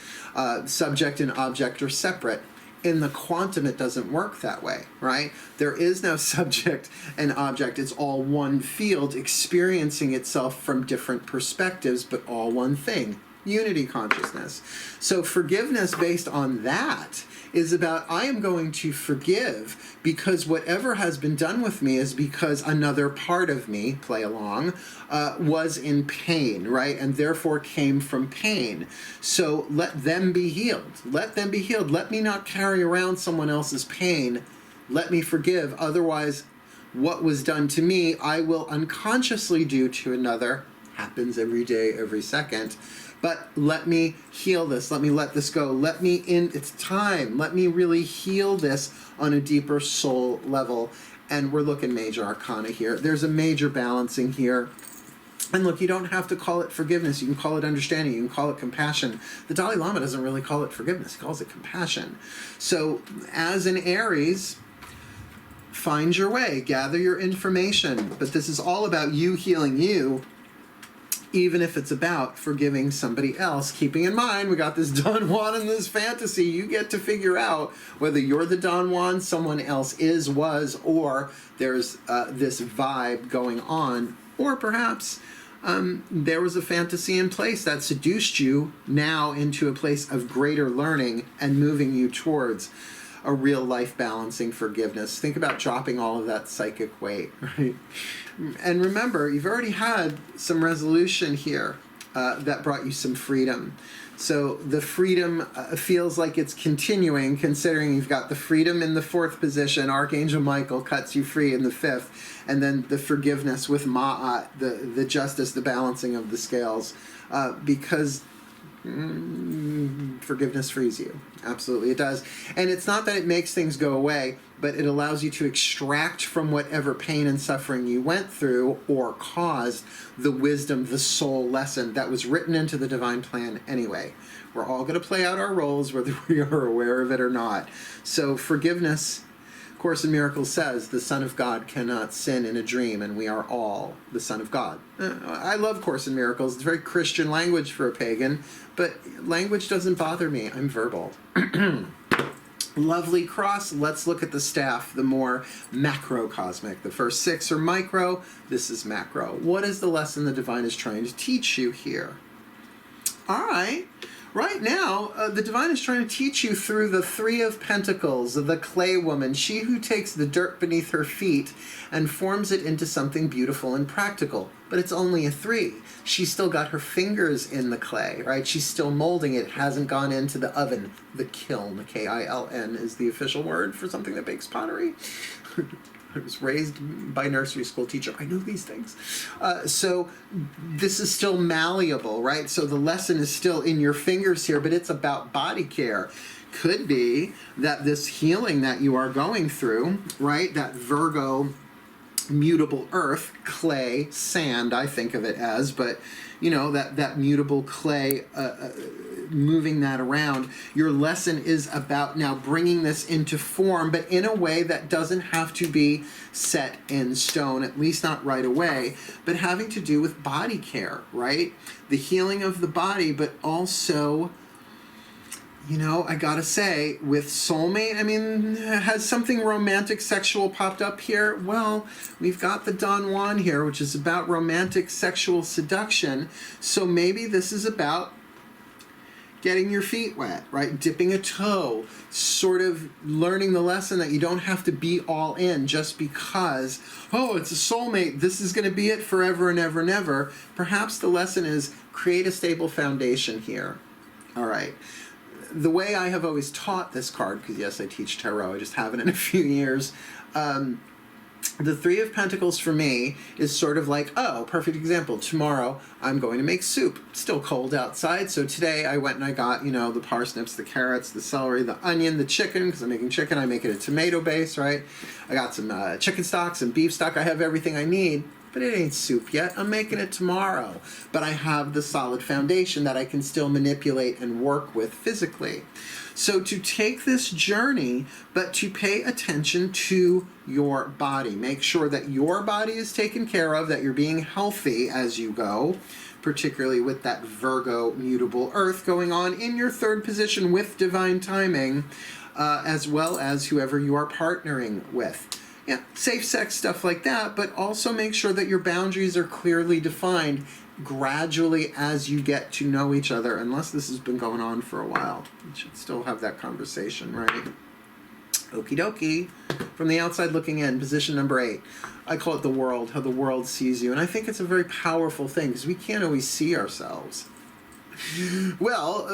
Subject and object are separate. In the quantum, it doesn't work that way, right? There is no subject and object. It's all one field experiencing itself from different perspectives, but all one thing. Unity consciousness. So forgiveness based on that is about, I am going to forgive because whatever has been done with me is because another part of me, play along, was in pain, right? And therefore came from pain. So let them be healed. Let them be healed. Let me not carry around someone else's pain. Let me forgive. Otherwise, what was done to me, I will unconsciously do to another. Happens every day, every second. But let me heal this. Let me let this go. Let me in. It's time. Let me really heal this on a deeper soul level. And we're looking major arcana here. There's a major balancing here. And look, you don't have to call it forgiveness. You can call it understanding. You can call it compassion. The Dalai Lama doesn't really call it forgiveness. He calls it compassion. So as an Aries, find your way. Gather your information. But this is all about you healing you, even if it's about forgiving somebody else. Keeping in mind, we got this Don Juan in this fantasy. You get to figure out whether you're the Don Juan, someone else is, was, or there's this vibe going on. Or perhaps there was a fantasy in place that seduced you now into a place of greater learning and moving you towards a real life balancing forgiveness. Think about dropping all of that psychic weight, right? And remember, you've already had some resolution here that brought you some freedom. So the freedom feels like it's continuing, considering you've got the freedom in the 4th position. Archangel Michael cuts you free in the 5th. And then the forgiveness with Ma'at, the justice, the balancing of the scales. Because forgiveness frees you. Absolutely, it does. And it's not that it makes things go away, but it allows you to extract from whatever pain and suffering you went through or caused the wisdom, the soul lesson that was written into the divine plan anyway. We're all going to play out our roles whether we are aware of it or not. So forgiveness, Course in Miracles says, the Son of God cannot sin in a dream, and we are all the Son of God. I love Course in Miracles. It's very Christian language for a pagan, but language doesn't bother me. I'm verbal. Lovely cross. Let's look at the staff, the more macrocosmic. The first 6 are micro. This is macro. What is the lesson the divine is trying to teach you here? All right. Right now, the divine is trying to teach you through the 3 of Pentacles, the clay woman, she who takes the dirt beneath her feet and forms it into something beautiful and practical. But it's only a 3. She's still got her fingers in the clay, right? She's still molding it. It hasn't gone into the oven, the kiln. K-I-L-N is the official word for something that bakes pottery. I was raised by a nursery school teacher. I know these things. So this is still malleable, right? So the lesson is still in your fingers here, but it's about body care. Could be that this healing that you are going through, right, that Virgo mutable earth, clay, sand, I think of it as, but you know, that mutable clay, moving that around. Your lesson is about now bringing this into form, but in a way that doesn't have to be set in stone, at least not right away, but having to do with body care, right? The healing of the body, but also, you know, I gotta say, with soulmate, I mean, has something romantic, sexual popped up here? Well, we've got the Don Juan here, which is about romantic, sexual seduction. So maybe this is about getting your feet wet, right? Dipping a toe, sort of learning the lesson that you don't have to be all in just because, oh, it's a soulmate, this is going to be it forever and ever and ever. Perhaps the lesson is create a stable foundation here. All right. The way I have always taught this card, because yes, I teach tarot, I just haven't in a few years, the Three of Pentacles for me is sort of like, oh, perfect example. Tomorrow I'm going to make soup. It's still cold outside, so today I went and I got, the parsnips, the carrots, the celery, the onion, the chicken, because I'm making chicken. I make it a tomato base, right? I got some chicken stock, some beef stock. I have everything I need, but it ain't soup yet. I'm making it tomorrow. But I have the solid foundation that I can still manipulate and work with physically. So to take this journey, but to pay attention to your body. Make sure that your body is taken care of, that you're being healthy as you go, particularly with that Virgo mutable earth going on in your third position with divine timing, as well as whoever you are partnering with. Yeah, safe sex, stuff like that, but also make sure that your boundaries are clearly defined gradually as you get to know each other, unless this has been going on for a while. You should still have that conversation, right? Okie dokie. From the outside looking in, position number 8. I call it the world, how the world sees you. And I think it's a very powerful thing because we can't always see ourselves. Well,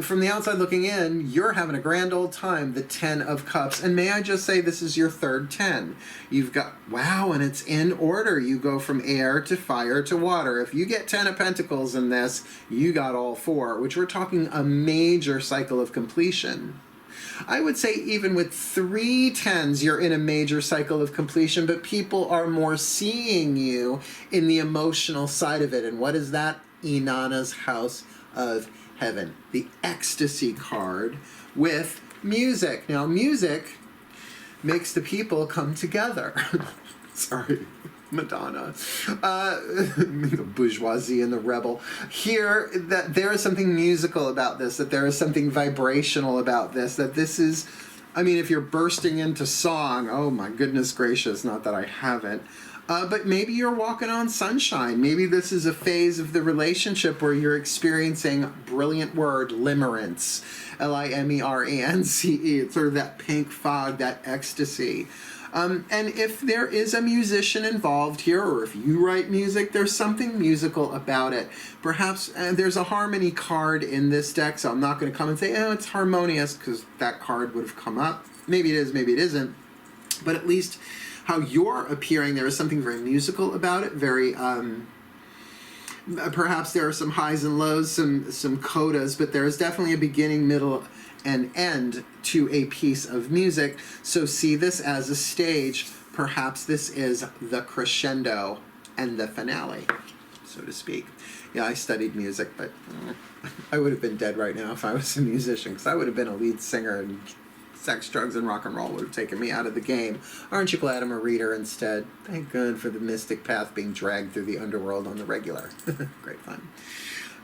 from the outside looking in, you're having a grand old time, the 10 of Cups. And may I just say, this is your third 10. You've got, wow, and it's in order. You go from air to fire to water. If you get 10 of Pentacles in this, you got all 4, which we're talking a major cycle of completion. I would say even with 3 10s, you're in a major cycle of completion, but people are more seeing you in the emotional side of it. And what is that? Inanna's House of Heaven, the ecstasy card with music. Now, music makes the people come together. Sorry, Madonna. The bourgeoisie and the rebel. Here, that there is something musical about this, that there is something vibrational about this, that this is, I mean, if you're bursting into song, oh my goodness gracious, not that I haven't. But maybe you're walking on sunshine. Maybe this is a phase of the relationship where you're experiencing, brilliant word, limerence. Limerence. It's sort of that pink fog, that ecstasy. And if there is a musician involved here, or if you write music, there's something musical about it. Perhaps there's a harmony card in this deck, so I'm not going to come and say, oh, it's harmonious, because that card would have come up. Maybe it is, maybe it isn't. But at least how you're appearing, there is something very musical about it, very, perhaps there are some highs and lows, some codas, but there is definitely a beginning, middle, and end to a piece of music. So see this as a stage. Perhaps this is the crescendo and the finale, so to speak. Yeah, I studied music, but I would have been dead right now if I was a musician, because I would have been a lead singer, and sex, drugs, and rock and roll would have taken me out of the game. Aren't you glad I'm a reader instead? Thank God for the mystic path being dragged through the underworld on the regular. Great fun.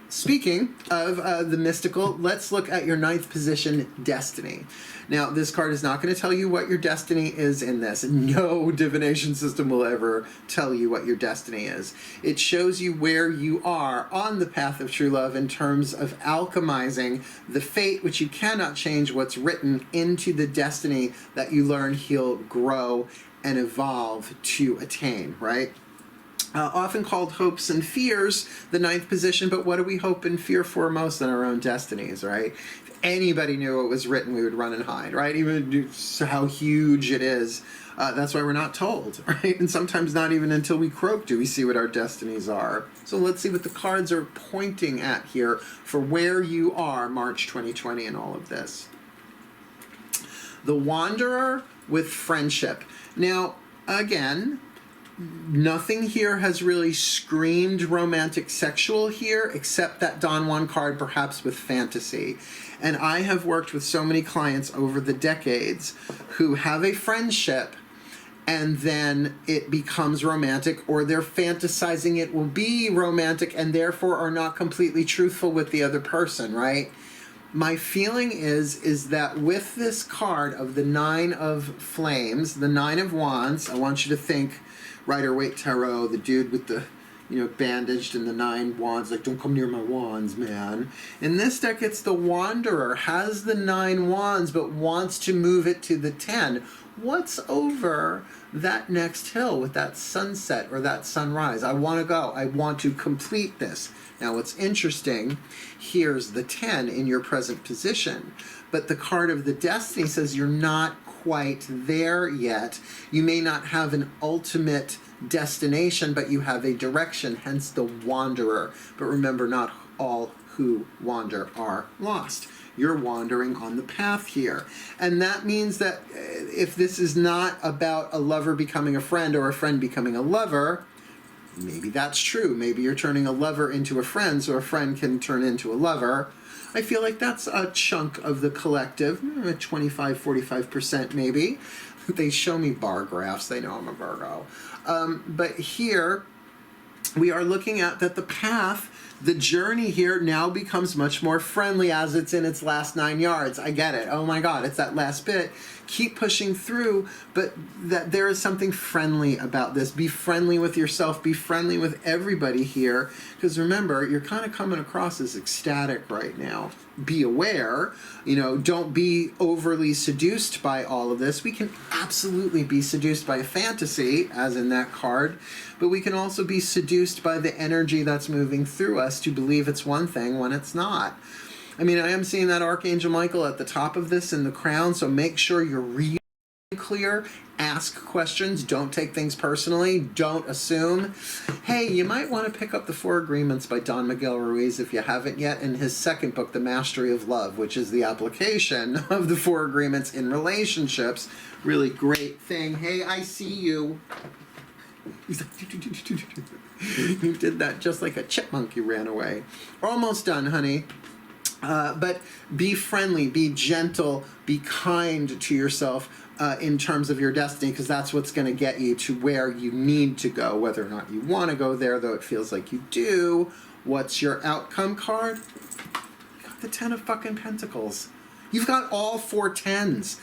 Speaking of the mystical, let's look at your 9th position, Destiny. Now, this card is not going to tell you what your destiny is in this. No divination system will ever tell you what your destiny is. It shows you where you are on the path of true love in terms of alchemizing the fate, which you cannot change, what's written, into the destiny that you learn, heal, grow, and evolve to attain, right? Often called hopes and fears, the 9th position, but what do we hope and fear for most in our own destinies, right? If anybody knew what was written, we would run and hide, right? Even how huge it is. That's why we're not told, right? And sometimes not even until we croak do we see what our destinies are. So let's see what the cards are pointing at here for where you are March 2020 in all of this. The Wanderer with friendship. Now, again, nothing here has really screamed romantic sexual here, except that Don Juan card, perhaps with fantasy. And I have worked with so many clients over the decades who have a friendship and then it becomes romantic, or they're fantasizing it will be romantic and therefore are not completely truthful with the other person, right? My feeling is that with this card of the 9 of Flames, the 9 of Wands, I want you to think Rider-Waite Tarot, the dude with the, bandaged and the 9 wands, like, don't come near my wands, man. In this deck, it's the Wanderer, has the 9 wands, but wants to move it to the 10. what's over that next hill with that sunset or that sunrise? I want to go. I want to complete this. Now, what's interesting, here's the 10 in your present position, but the card of the destiny says you're not quite there yet. You may not have an ultimate destination, but you have a direction, hence the wanderer. But remember, not all who wander are lost. You're wandering on the path here. And that means that if this is not about a lover becoming a friend or a friend becoming a lover, maybe that's true. Maybe you're turning a lover into a friend so a friend can turn into a lover. I feel like that's a chunk of the collective, 25, 45% maybe. They show me bar graphs. They know I'm a Virgo. But here we are looking at that the path, the journey here now becomes much more friendly as it's in its last 9 yards. I get it. Oh my God, it's that last bit. Keep pushing through, but that there is something friendly about this. Be friendly with yourself. Be friendly with everybody here. Because remember, you're kind of coming across as ecstatic right now. Be aware, don't be overly seduced by all of this. We can absolutely be seduced by a fantasy, as in that card, but we can also be seduced by the energy that's moving through us to believe it's one thing when it's not. I mean, I am seeing that Archangel Michael at the top of this in the crown, so make sure you're really clear. Ask questions. Don't take things personally. Don't assume. Hey, you might want to pick up The Four Agreements by Don Miguel Ruiz if you haven't yet, in his second book, The Mastery of Love, which is the application of the Four Agreements in relationships. Really great thing. Hey, I see you. He's like, you did that just like a chipmunk. You ran away. We're almost done, honey. But be friendly, be gentle, be kind to yourself in terms of your destiny, because that's what's going to get you to where you need to go, whether or not you want to go there, though it feels like you do. What's your outcome card? You got the 10 of fucking Pentacles. You've got all 4 10s.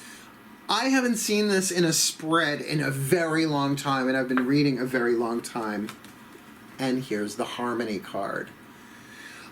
I haven't seen this in a spread in a very long time, and I've been reading a very long time. And here's the Harmony card.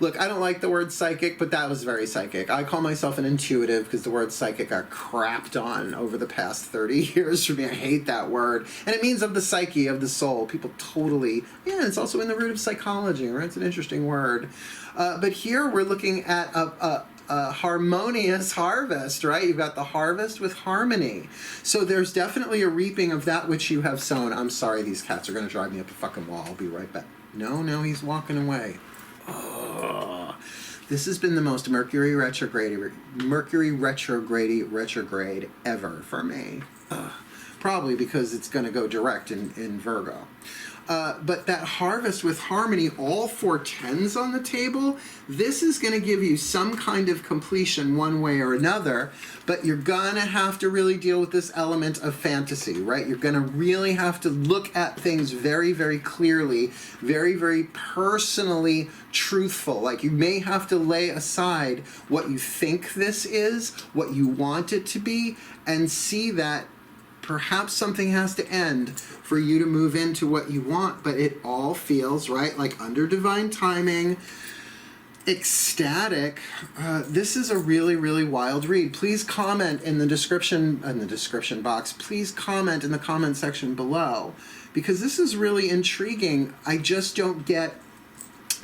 Look, I don't like the word psychic, but that was very psychic. I call myself an intuitive because the word psychic got crapped on over the past 30 years for me. I hate that word. And it means of the psyche, of the soul. People totally, it's also in the root of psychology, right? It's an interesting word. But here we're looking at a harmonious harvest, right? You've got the harvest with harmony. So there's definitely a reaping of that which you have sown. I'm sorry, these cats are going to drive me up a fucking wall. I'll be right back. No, he's walking away. Oh, this has been the most Mercury retrograde ever for me. Probably because it's going to go direct in Virgo. But that harvest with harmony, all 4 10s on the table, this is going to give you some kind of completion one way or another, but you're going to have to really deal with this element of fantasy, right? You're going to really have to look at things very, very clearly, very, very personally truthful. Like, you may have to lay aside what you think this is, what you want it to be, and see that perhaps something has to end for you to move into what you want, but it all feels right, like under divine timing, ecstatic. This is a really, really wild read. Please comment in the description box. Please comment in the comment section below, because this is really intriguing. I just don't get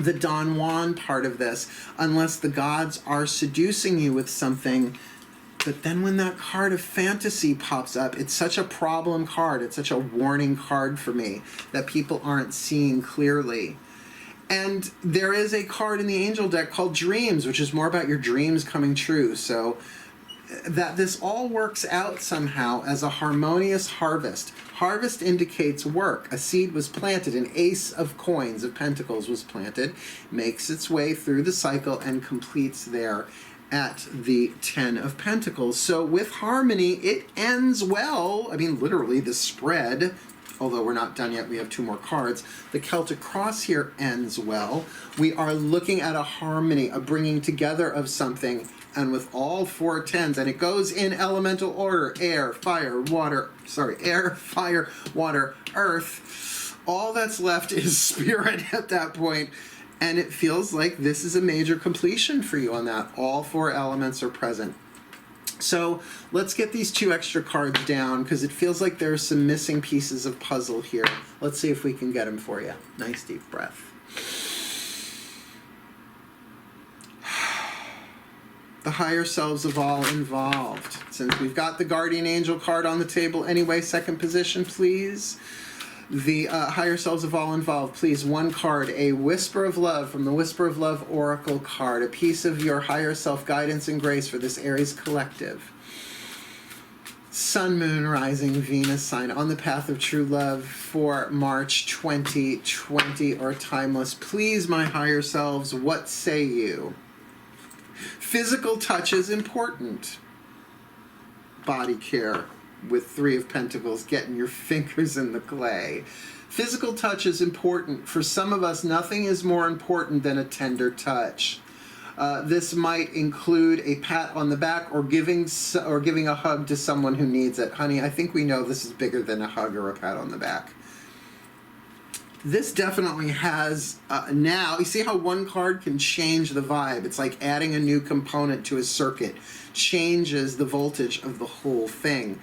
the Don Juan part of this unless the gods are seducing you with something. But then when that card of fantasy pops up, it's such a problem card. It's such a warning card for me that people aren't seeing clearly. And there is a card in the angel deck called Dreams, which is more about your dreams coming true. So that this all works out somehow as a harmonious harvest. Harvest indicates work. A seed was planted. An ace of coins, of pentacles, was planted, makes its way through the cycle and completes there at the 10 of Pentacles. So with harmony, it ends well. I mean, literally, the spread, although we're not done yet, we have 2 more cards. The Celtic Cross here ends well. We are looking at a harmony, a bringing together of something, and with all 4 10s, and it goes in elemental order: air, fire, water, earth. All that's left is spirit at that point. And it feels like this is a major completion for you on that. All 4 elements are present. So let's get these 2 extra cards down, because it feels like there are some missing pieces of puzzle here. Let's see if we can get them for you. Nice deep breath. The higher selves of all involved. Since we've got the guardian angel card on the table anyway, second position, please. The higher selves of all involved, please. 1 card, a whisper of love from the Whisper of Love Oracle card. A piece of your higher self guidance and grace for this Aries collective. Sun, Moon, Rising, Venus sign on the path of true love for March 2020 or timeless. Please, my higher selves, what say you? Physical touch is important. Body care with 3 of Pentacles, getting your fingers in the clay. Physical touch is important. For some of us, nothing is more important than a tender touch. This might include a pat on the back or giving a hug to someone who needs it. Honey, I think we know this is bigger than a hug or a pat on the back. This definitely has, now, you see how 1 card can change the vibe? It's like adding a new component to a circuit. Changes the voltage of the whole thing.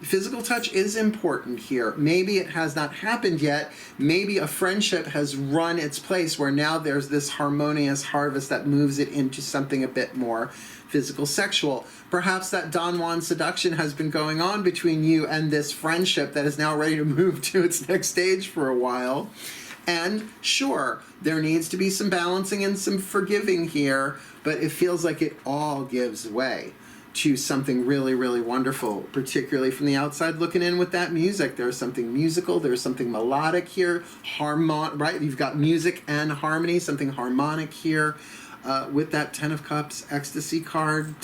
Physical touch is important here. Maybe it has not happened yet. Maybe a friendship has run its place where now there's this harmonious harvest that moves it into something a bit more physical, sexual. Perhaps that Don Juan seduction has been going on between you and this friendship that is now ready to move to its next stage for a while. And sure, there needs to be some balancing and some forgiving here, but it feels like it all gives way to something really, really wonderful, particularly from the outside looking in with that music. There's something musical, there's something melodic here, right? You've got music and harmony, something harmonic here. With that 10 of Cups ecstasy card,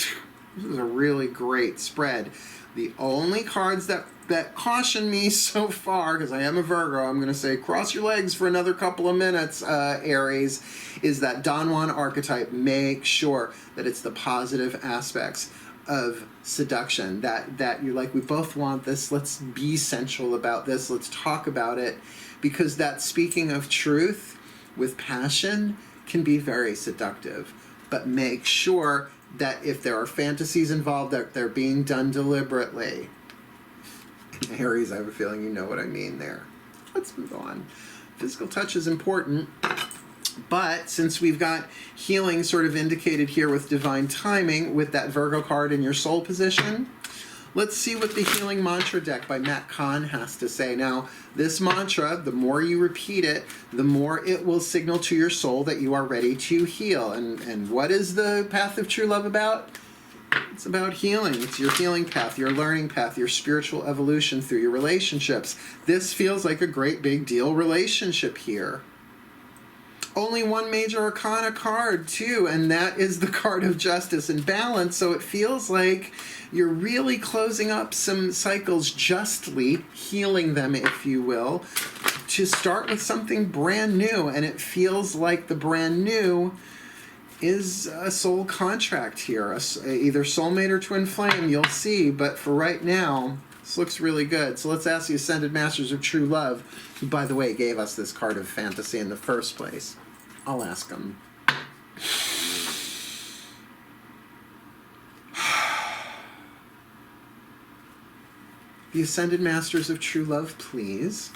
this is a really great spread. The only cards that caution me so far, because I am a Virgo, I'm going to say cross your legs for another couple of minutes, Aries, is that Don Juan archetype. Make sure that it's the positive aspects of seduction, that you're like, we both want this, let's be sensual about this, let's talk about it, because that speaking of truth with passion can be very seductive. But make sure that if there are fantasies involved, that they're being done deliberately. Aries, I have a feeling you know what I mean there. Let's move on. Physical touch is important, but since we've got healing sort of indicated here with divine timing with that Virgo card in your soul position, let's see what the Healing Mantra deck by Kahn has to say. Now, this mantra, the more you repeat it, the more it will signal to your soul that you are ready to heal. And what is the path of true love about? It's about healing. It's your healing path, your learning path, your spiritual evolution through your relationships. This feels like a great big deal relationship here. Only 1 major arcana card, too, and that is the card of justice and balance. So it feels like you're really closing up some cycles justly, healing them, if you will, to start with something brand new. And it feels like the brand new is a soul contract here, either soulmate or twin flame, you'll see. But for right now, this looks really good. So let's ask the Ascended Masters of True Love, who, by the way, gave us this card of fantasy in the first place. I'll ask them. The Ascended Masters of True Love, please.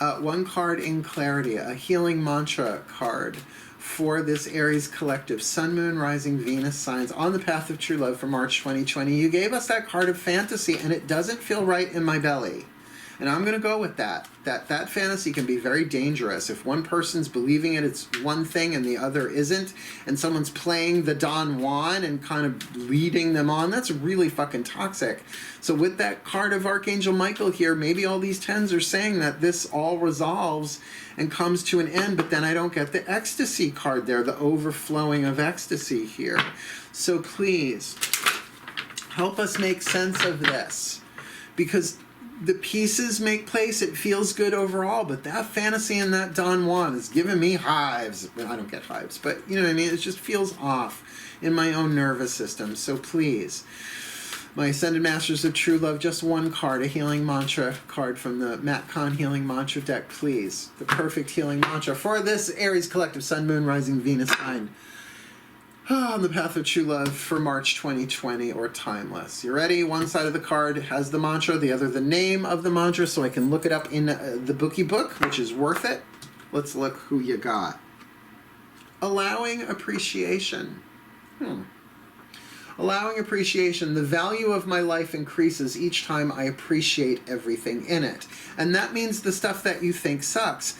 1 card in clarity, a healing mantra card for this Aries collective. Sun, Moon, Rising, Venus signs on the path of true love for March 2020. You gave us that card of fantasy, and it doesn't feel right in my belly. And I'm going to go with that. That fantasy can be very dangerous. If one person's believing it's one thing and the other isn't, and someone's playing the Don Juan and kind of leading them on, that's really fucking toxic. So with that card of Archangel Michael here, maybe all these 10s are saying that this all resolves and comes to an end, but then I don't get the ecstasy card there, the overflowing of ecstasy here. So please, help us make sense of this, because the pieces make place. It feels good overall, but that fantasy and that Don Juan is giving me hives. Well, I don't get hives, but you know what I mean? It just feels off in my own nervous system. So please, my Ascended Masters of True Love, just 1 card, a healing mantra card from the Kahn Healing Mantra deck, please. The perfect healing mantra for this Aries collective, Sun, Moon, Rising, Venus sign. On the path of true love for March 2020 or timeless. You ready? One side of the card has the mantra, the other the name of the mantra, so I can look it up in the bookie book, which is worth it. Let's look who you got. Allowing appreciation. Allowing appreciation. The value of my life increases each time I appreciate everything in it. And that means the stuff that you think sucks.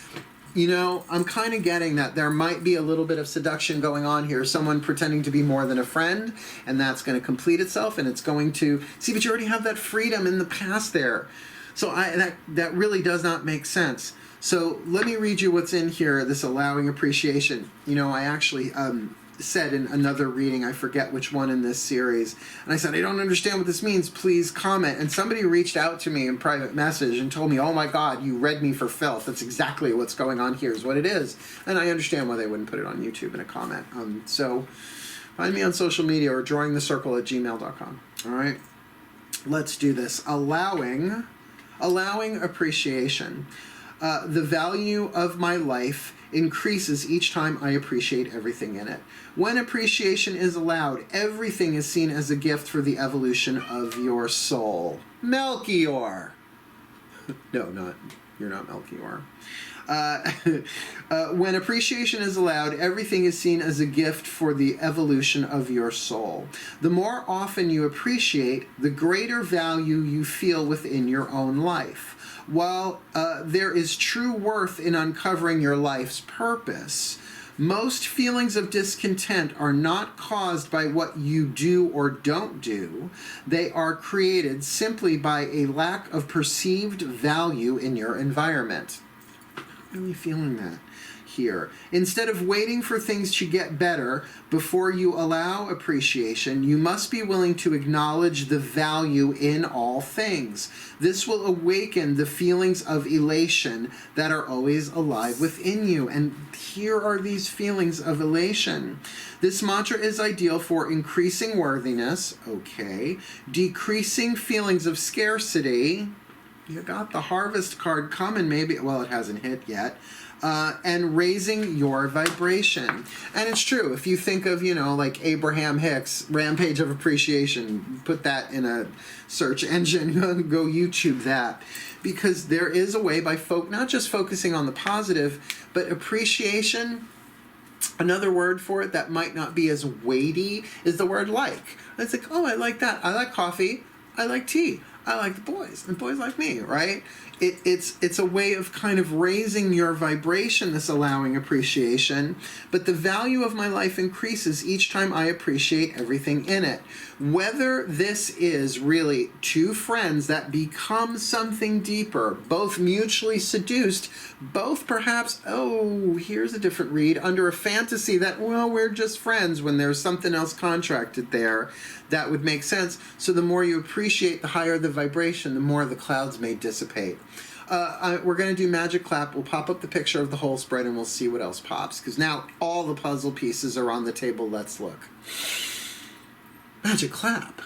You know, I'm kind of getting that there might be a little bit of seduction going on here. Someone pretending to be more than a friend, and that's going to complete itself, and it's going to... See, but you already have that freedom in the past there. So that really does not make sense. So let me read you what's in here, this allowing appreciation. You know, I actually said in another reading, I forget which one in this series, and I said, I don't understand what this means, please comment. And somebody reached out to me in private message and told me, oh my God, you read me for filth. That's exactly what's going on here, is what it is. And I understand why they wouldn't put it on YouTube in a comment. So find me on social media or drawingthecircle@gmail.com. All right, let's do this. Allowing appreciation. The value of my life increases each time I appreciate everything in it. When appreciation is allowed, everything is seen as a gift for the evolution of your soul. Melchior! No, you're not Melchior. When appreciation is allowed, everything is seen as a gift for the evolution of your soul. The more often you appreciate, the greater value you feel within your own life. While there is true worth in uncovering your life's purpose, most feelings of discontent are not caused by what you do or don't do. They are created simply by a lack of perceived value in your environment. I'm really feeling that here. Instead of waiting for things to get better before you allow appreciation, you must be willing to acknowledge the value in all things. This will awaken the feelings of elation that are always alive within you. And here are these feelings of elation. This mantra is ideal for increasing worthiness, okay, decreasing feelings of scarcity. You got the Harvest card coming, maybe. Well, it hasn't hit yet. And raising your vibration. And it's true. If you think of, you know, like Abraham Hicks, Rampage of Appreciation, put that in a search engine, go YouTube that. Because there is a way by not just focusing on the positive, but appreciation. Another word for it that might not be as weighty is the word like. It's like, oh, I like that. I like coffee. I like tea. I like the boys, and boys like me, right? It's a way of kind of raising your vibration, this allowing appreciation, but the value of my life increases each time I appreciate everything in it. Whether this is really two friends that become something deeper, both mutually seduced, both perhaps, oh, here's a different read, under a fantasy that, well, we're just friends when there's something else contracted there, that would make sense. So the more you appreciate, the higher the vibration, the more the clouds may dissipate. We're going to do Magic Clap. We'll pop up the picture of the whole spread and we'll see what else pops. Because now all the puzzle pieces are on the table. Let's look. Magic Clap.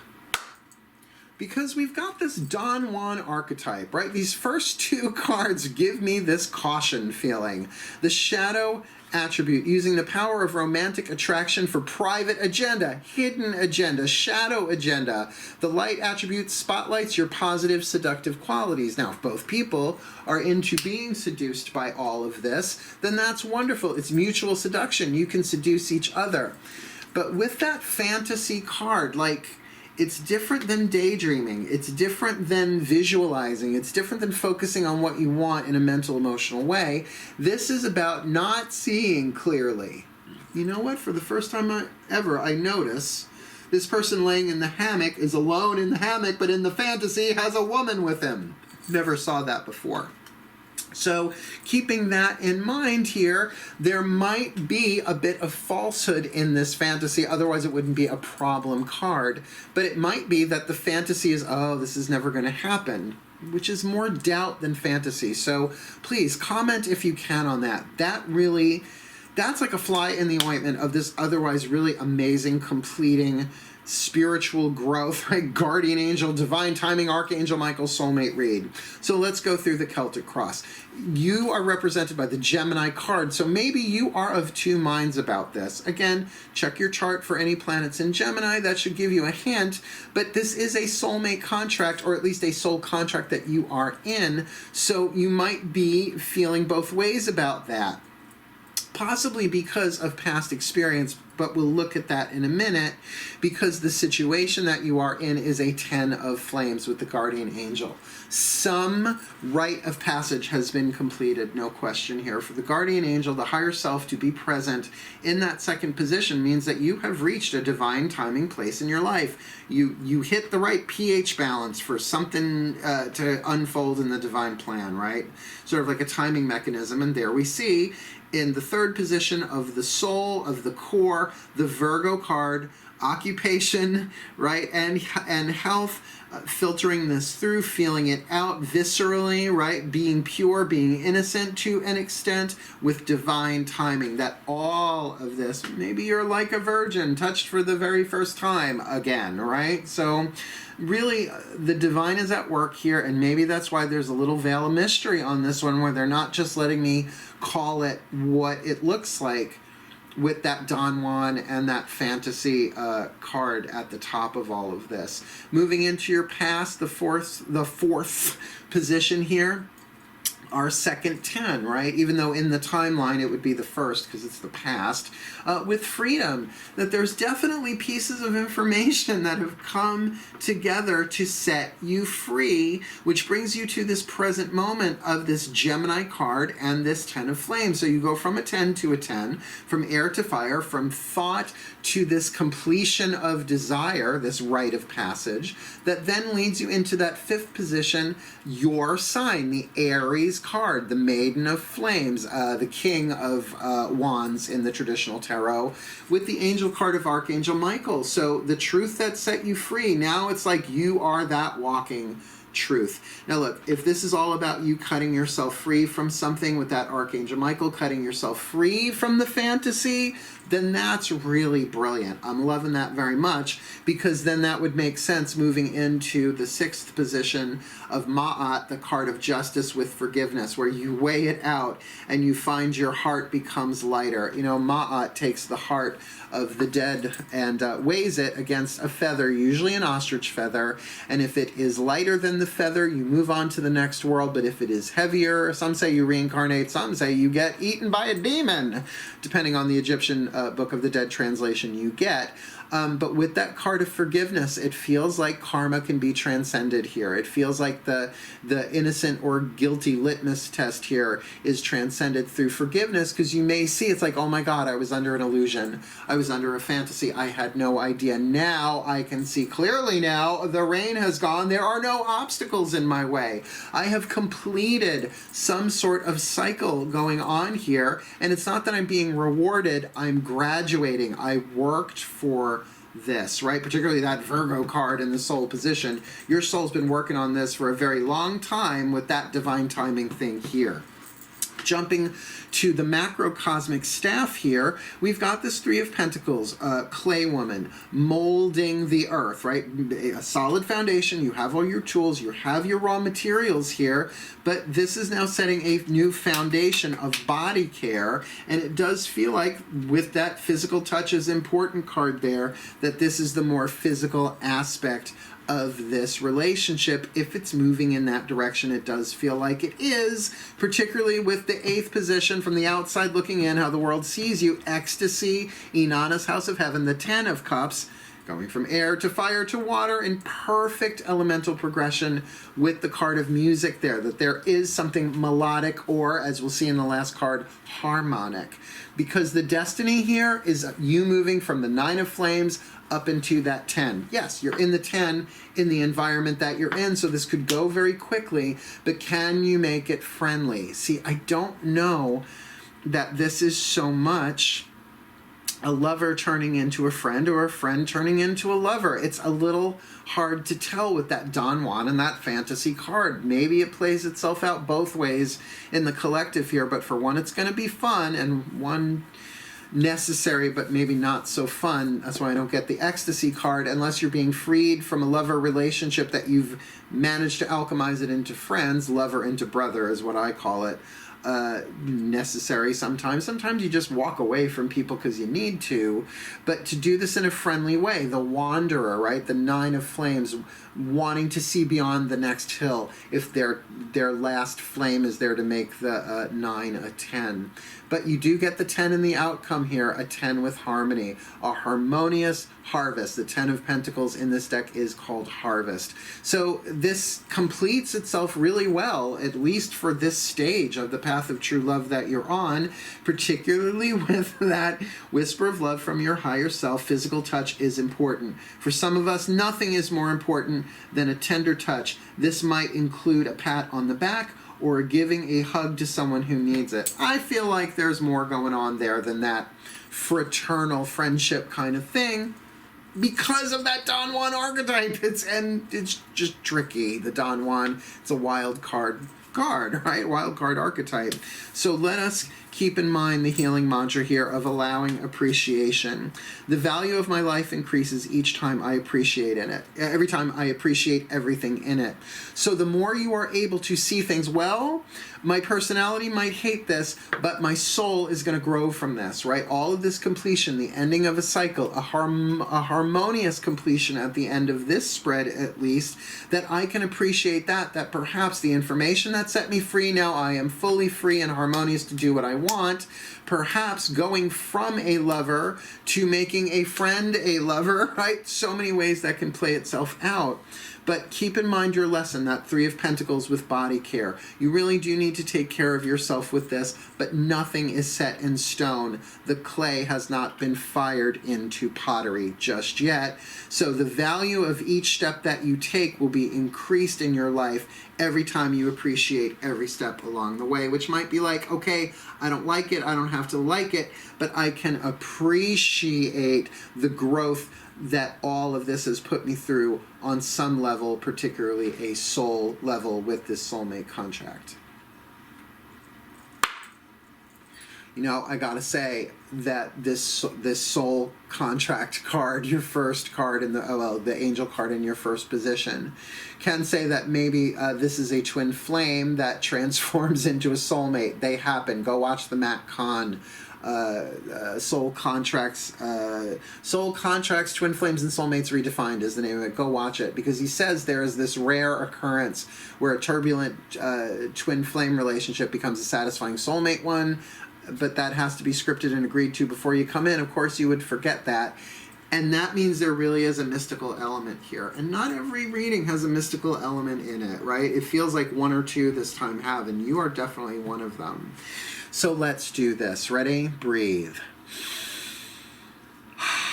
Because we've got this Don Juan archetype, right? These first two cards give me this caution feeling. The shadow attribute, using the power of romantic attraction for private agenda, hidden agenda, shadow agenda. The light attribute spotlights your positive, seductive qualities. Now, if both people are into being seduced by all of this, then that's wonderful. It's mutual seduction. You can seduce each other. But with that fantasy card, like, it's different than daydreaming. It's different than visualizing. It's different than focusing on what you want in a mental, emotional way. This is about not seeing clearly. You know what? For the first time ever, I notice this person laying in the hammock is alone in the hammock, but in the fantasy has a woman with him. Never saw that before. So keeping that in mind here, there might be a bit of falsehood in this fantasy, otherwise it wouldn't be a problem card. But it might be that the fantasy is, oh, this is never going to happen, which is more doubt than fantasy. So please comment if you can on that. That's like a fly in the ointment of this otherwise really amazing, completing spiritual growth, right? Guardian angel, divine timing, Archangel Michael, soulmate read. So let's go through the Celtic cross. You are represented by the Gemini card, so maybe you are of two minds about this. Again, check your chart for any planets in Gemini. That should give you a hint, but this is a soulmate contract, or at least a soul contract that you are in, so you might be feeling both ways about that. Possibly because of past experience, but we'll look at that in a minute, because the situation that you are in is a 10 of flames with the guardian angel. Some rite of passage has been completed, no question here. For the guardian angel, the higher self, to be present in that second position means that you have reached a divine timing place in your life. You hit the right pH balance for something to unfold in the divine plan, right? Sort of like a timing mechanism, and there we see in the third position of the soul, of the core, the Virgo card, occupation, right, and health, filtering this through, feeling it out viscerally, right, being pure, being innocent to an extent with divine timing. That all of this, maybe you're like a virgin, touched for the very first time again, right? So really, the divine is at work here, and maybe that's why there's a little veil of mystery on this one, where they're not just letting me call it what it looks like with that Don Juan and that fantasy card at the top of all of this. Moving into your past, the fourth position here, our second 10, right? Even though in the timeline it would be the first because it's the past, with freedom. That there's definitely pieces of information that have come together to set you free, which brings you to this present moment of this Gemini card and this 10 of flames. So you go from a 10 to a 10, from air to fire, from thought to this completion of desire, this rite of passage, that then leads you into that fifth position, your sign, the Aries card, the Maiden of Flames, the King of Wands in the traditional tarot, with the angel card of Archangel Michael. So the truth that set you free, now it's like you are that walking truth. Now look, if this is all about you cutting yourself free from something with that Archangel Michael, cutting yourself free from the fantasy, then that's really brilliant. I'm loving that very much, because then that would make sense moving into the sixth position of Ma'at, the card of justice with forgiveness, where you weigh it out and you find your heart becomes lighter. You know, Ma'at takes the heart of the dead and weighs it against a feather, usually an ostrich feather, and if it is lighter than the feather, you move on to the next world, but if it is heavier, some say you reincarnate, some say you get eaten by a demon, depending on the Egyptian Book of the Dead translation you get. But with that card of forgiveness, it feels like karma can be transcended here. It feels like the innocent or guilty litmus test here is transcended through forgiveness, because you may see it's like, oh my God, I was under an illusion. I was under a fantasy. I had no idea. Now I can see clearly now. The rain has gone. There are no obstacles in my way. I have completed some sort of cycle going on here, and it's not that I'm being rewarded. I'm graduating. I worked for this, right? Particularly that Virgo card in the soul position. Your soul's been working on this for a very long time with that divine timing thing here. Jumping to the macrocosmic staff here, we've got this Three of Pentacles, clay woman, molding the earth, right? A solid foundation, you have all your tools, you have your raw materials here, but this is now setting a new foundation of body care, and it does feel like, with that physical touch is important card there, that this is the more physical aspect of this relationship. If it's moving in that direction, it does feel like it is, particularly with the eighth position from the outside looking in, how the world sees you, ecstasy, Inanna's house of heaven, the 10 of cups, going from air to fire to water in perfect elemental progression with the card of music there, that there is something melodic or, as we'll see in the last card, harmonic. Because the destiny here is you moving from the 9 of flames up into that 10. Yes, you're in the 10 in the environment that you're in, so this could go very quickly, but can you make it friendly? See, I don't know that this is so much a lover turning into a friend or a friend turning into a lover. It's a little hard to tell with that Don Juan and that fantasy card. Maybe it plays itself out both ways in the collective here, but for one, it's going to be fun, and one, necessary but maybe not so fun. That's why I don't get the ecstasy card, unless you're being freed from a lover relationship that you've managed to alchemize it into friends. Lover into brother is what I call it. Necessary sometimes. Sometimes you just walk away from people because you need to, but to do this in a friendly way. The wanderer, right? The Nine of Flames, wanting to see beyond the next hill. If their last flame is there to make the 9 a 10. But you do get the 10 in the outcome here, a 10 with harmony. A harmonious harvest. The 10 of Pentacles in this deck is called Harvest. So this completes itself really well, at least for this stage of the path of true love that you're on, particularly with that whisper of love from your higher self. Physical touch is important. For some of us, nothing is more important than a tender touch. This might include a pat on the back or giving a hug to someone who needs it. I feel like there's more going on there than that fraternal friendship kind of thing, because of that Don Juan archetype. It's just tricky. The Don Juan, it's a wild card, right? Wild card archetype. So let us keep in mind the healing mantra here of allowing appreciation. The value of my life increases each time I appreciate in it. Every time I appreciate everything in it. So the more you are able to see things, well, my personality might hate this, but my soul is going to grow from this, right? All of this completion, the ending of a cycle, a harmonious completion at the end of this spread, at least, that I can appreciate that perhaps the information that set me free, now I am fully free and harmonious to do what I want. Perhaps going from a lover to making a friend a lover, right? So many ways that can play itself out. But keep in mind your lesson, that 3 of Pentacles with body care. You really do need to take care of yourself with this, but nothing is set in stone. The clay has not been fired into pottery just yet. So the value of each step that you take will be increased in your life every time you appreciate every step along the way, which might be like, okay, I don't like it, I don't have to like it, but I can appreciate the growth that all of this has put me through on some level, particularly a soul level with this soulmate contract. You know, I gotta say that this soul contract card, your first card in the angel card in your first position, can say that maybe this is a twin flame that transforms into a soulmate. They happen. Go watch the Kahn Soul Contracts, Twin Flames and Soulmates Redefined is the name of it. Go watch it, because he says there is this rare occurrence where a turbulent twin flame relationship becomes a satisfying soulmate one, but that has to be scripted and agreed to before you come in. Of course, you would forget that. And that means there really is a mystical element here. And not every reading has a mystical element in it, right? It feels like 1 or 2 this time have, and you are definitely one of them. So let's do this. Ready? Breathe.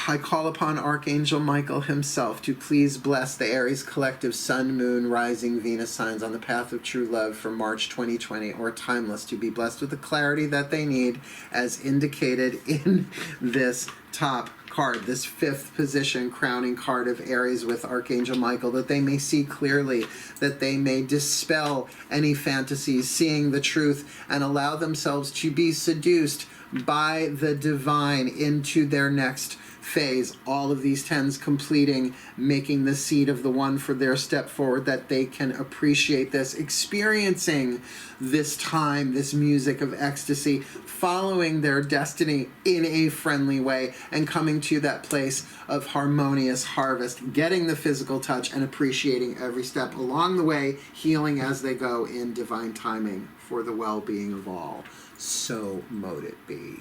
I call upon Archangel Michael himself to please bless the Aries collective Sun, Moon, Rising, Venus signs on the path of true love for March 2020, or timeless, to be blessed with the clarity that they need as indicated in this top card, this 5th position crowning card of Aries with Archangel Michael, that they may see clearly, that they may dispel any fantasies, seeing the truth, and allow themselves to be seduced by the divine into their next phase. All of these 10s completing, making the seed of the one for their step forward, that they can appreciate this, experiencing this time, this music of ecstasy, following their destiny in a friendly way, and coming to that place of harmonious harvest, getting the physical touch and appreciating every step along the way, healing as they go in divine timing for the well-being of all. So mote it be.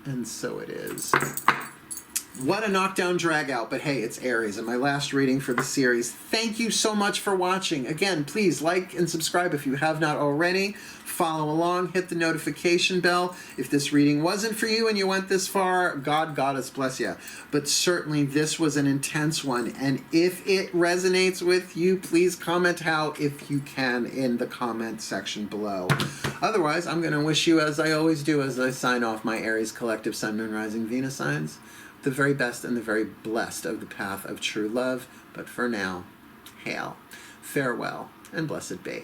And so it is. What a knockdown drag out, but hey, it's Aries, and my last reading for the series. Thank you so much for watching. Again, please like and subscribe if you have not already. Follow along, hit the notification bell. If this reading wasn't for you and you went this far, God us bless you. But certainly this was an intense one, and if it resonates with you, please comment how, if you can, in the comment section below. Otherwise, I'm going to wish you, as I always do as I sign off my Aries collective Sun, Moon, Rising, Venus signs, the very best and the very blessed of the path of true love. But for now, hail, farewell, and blessed be.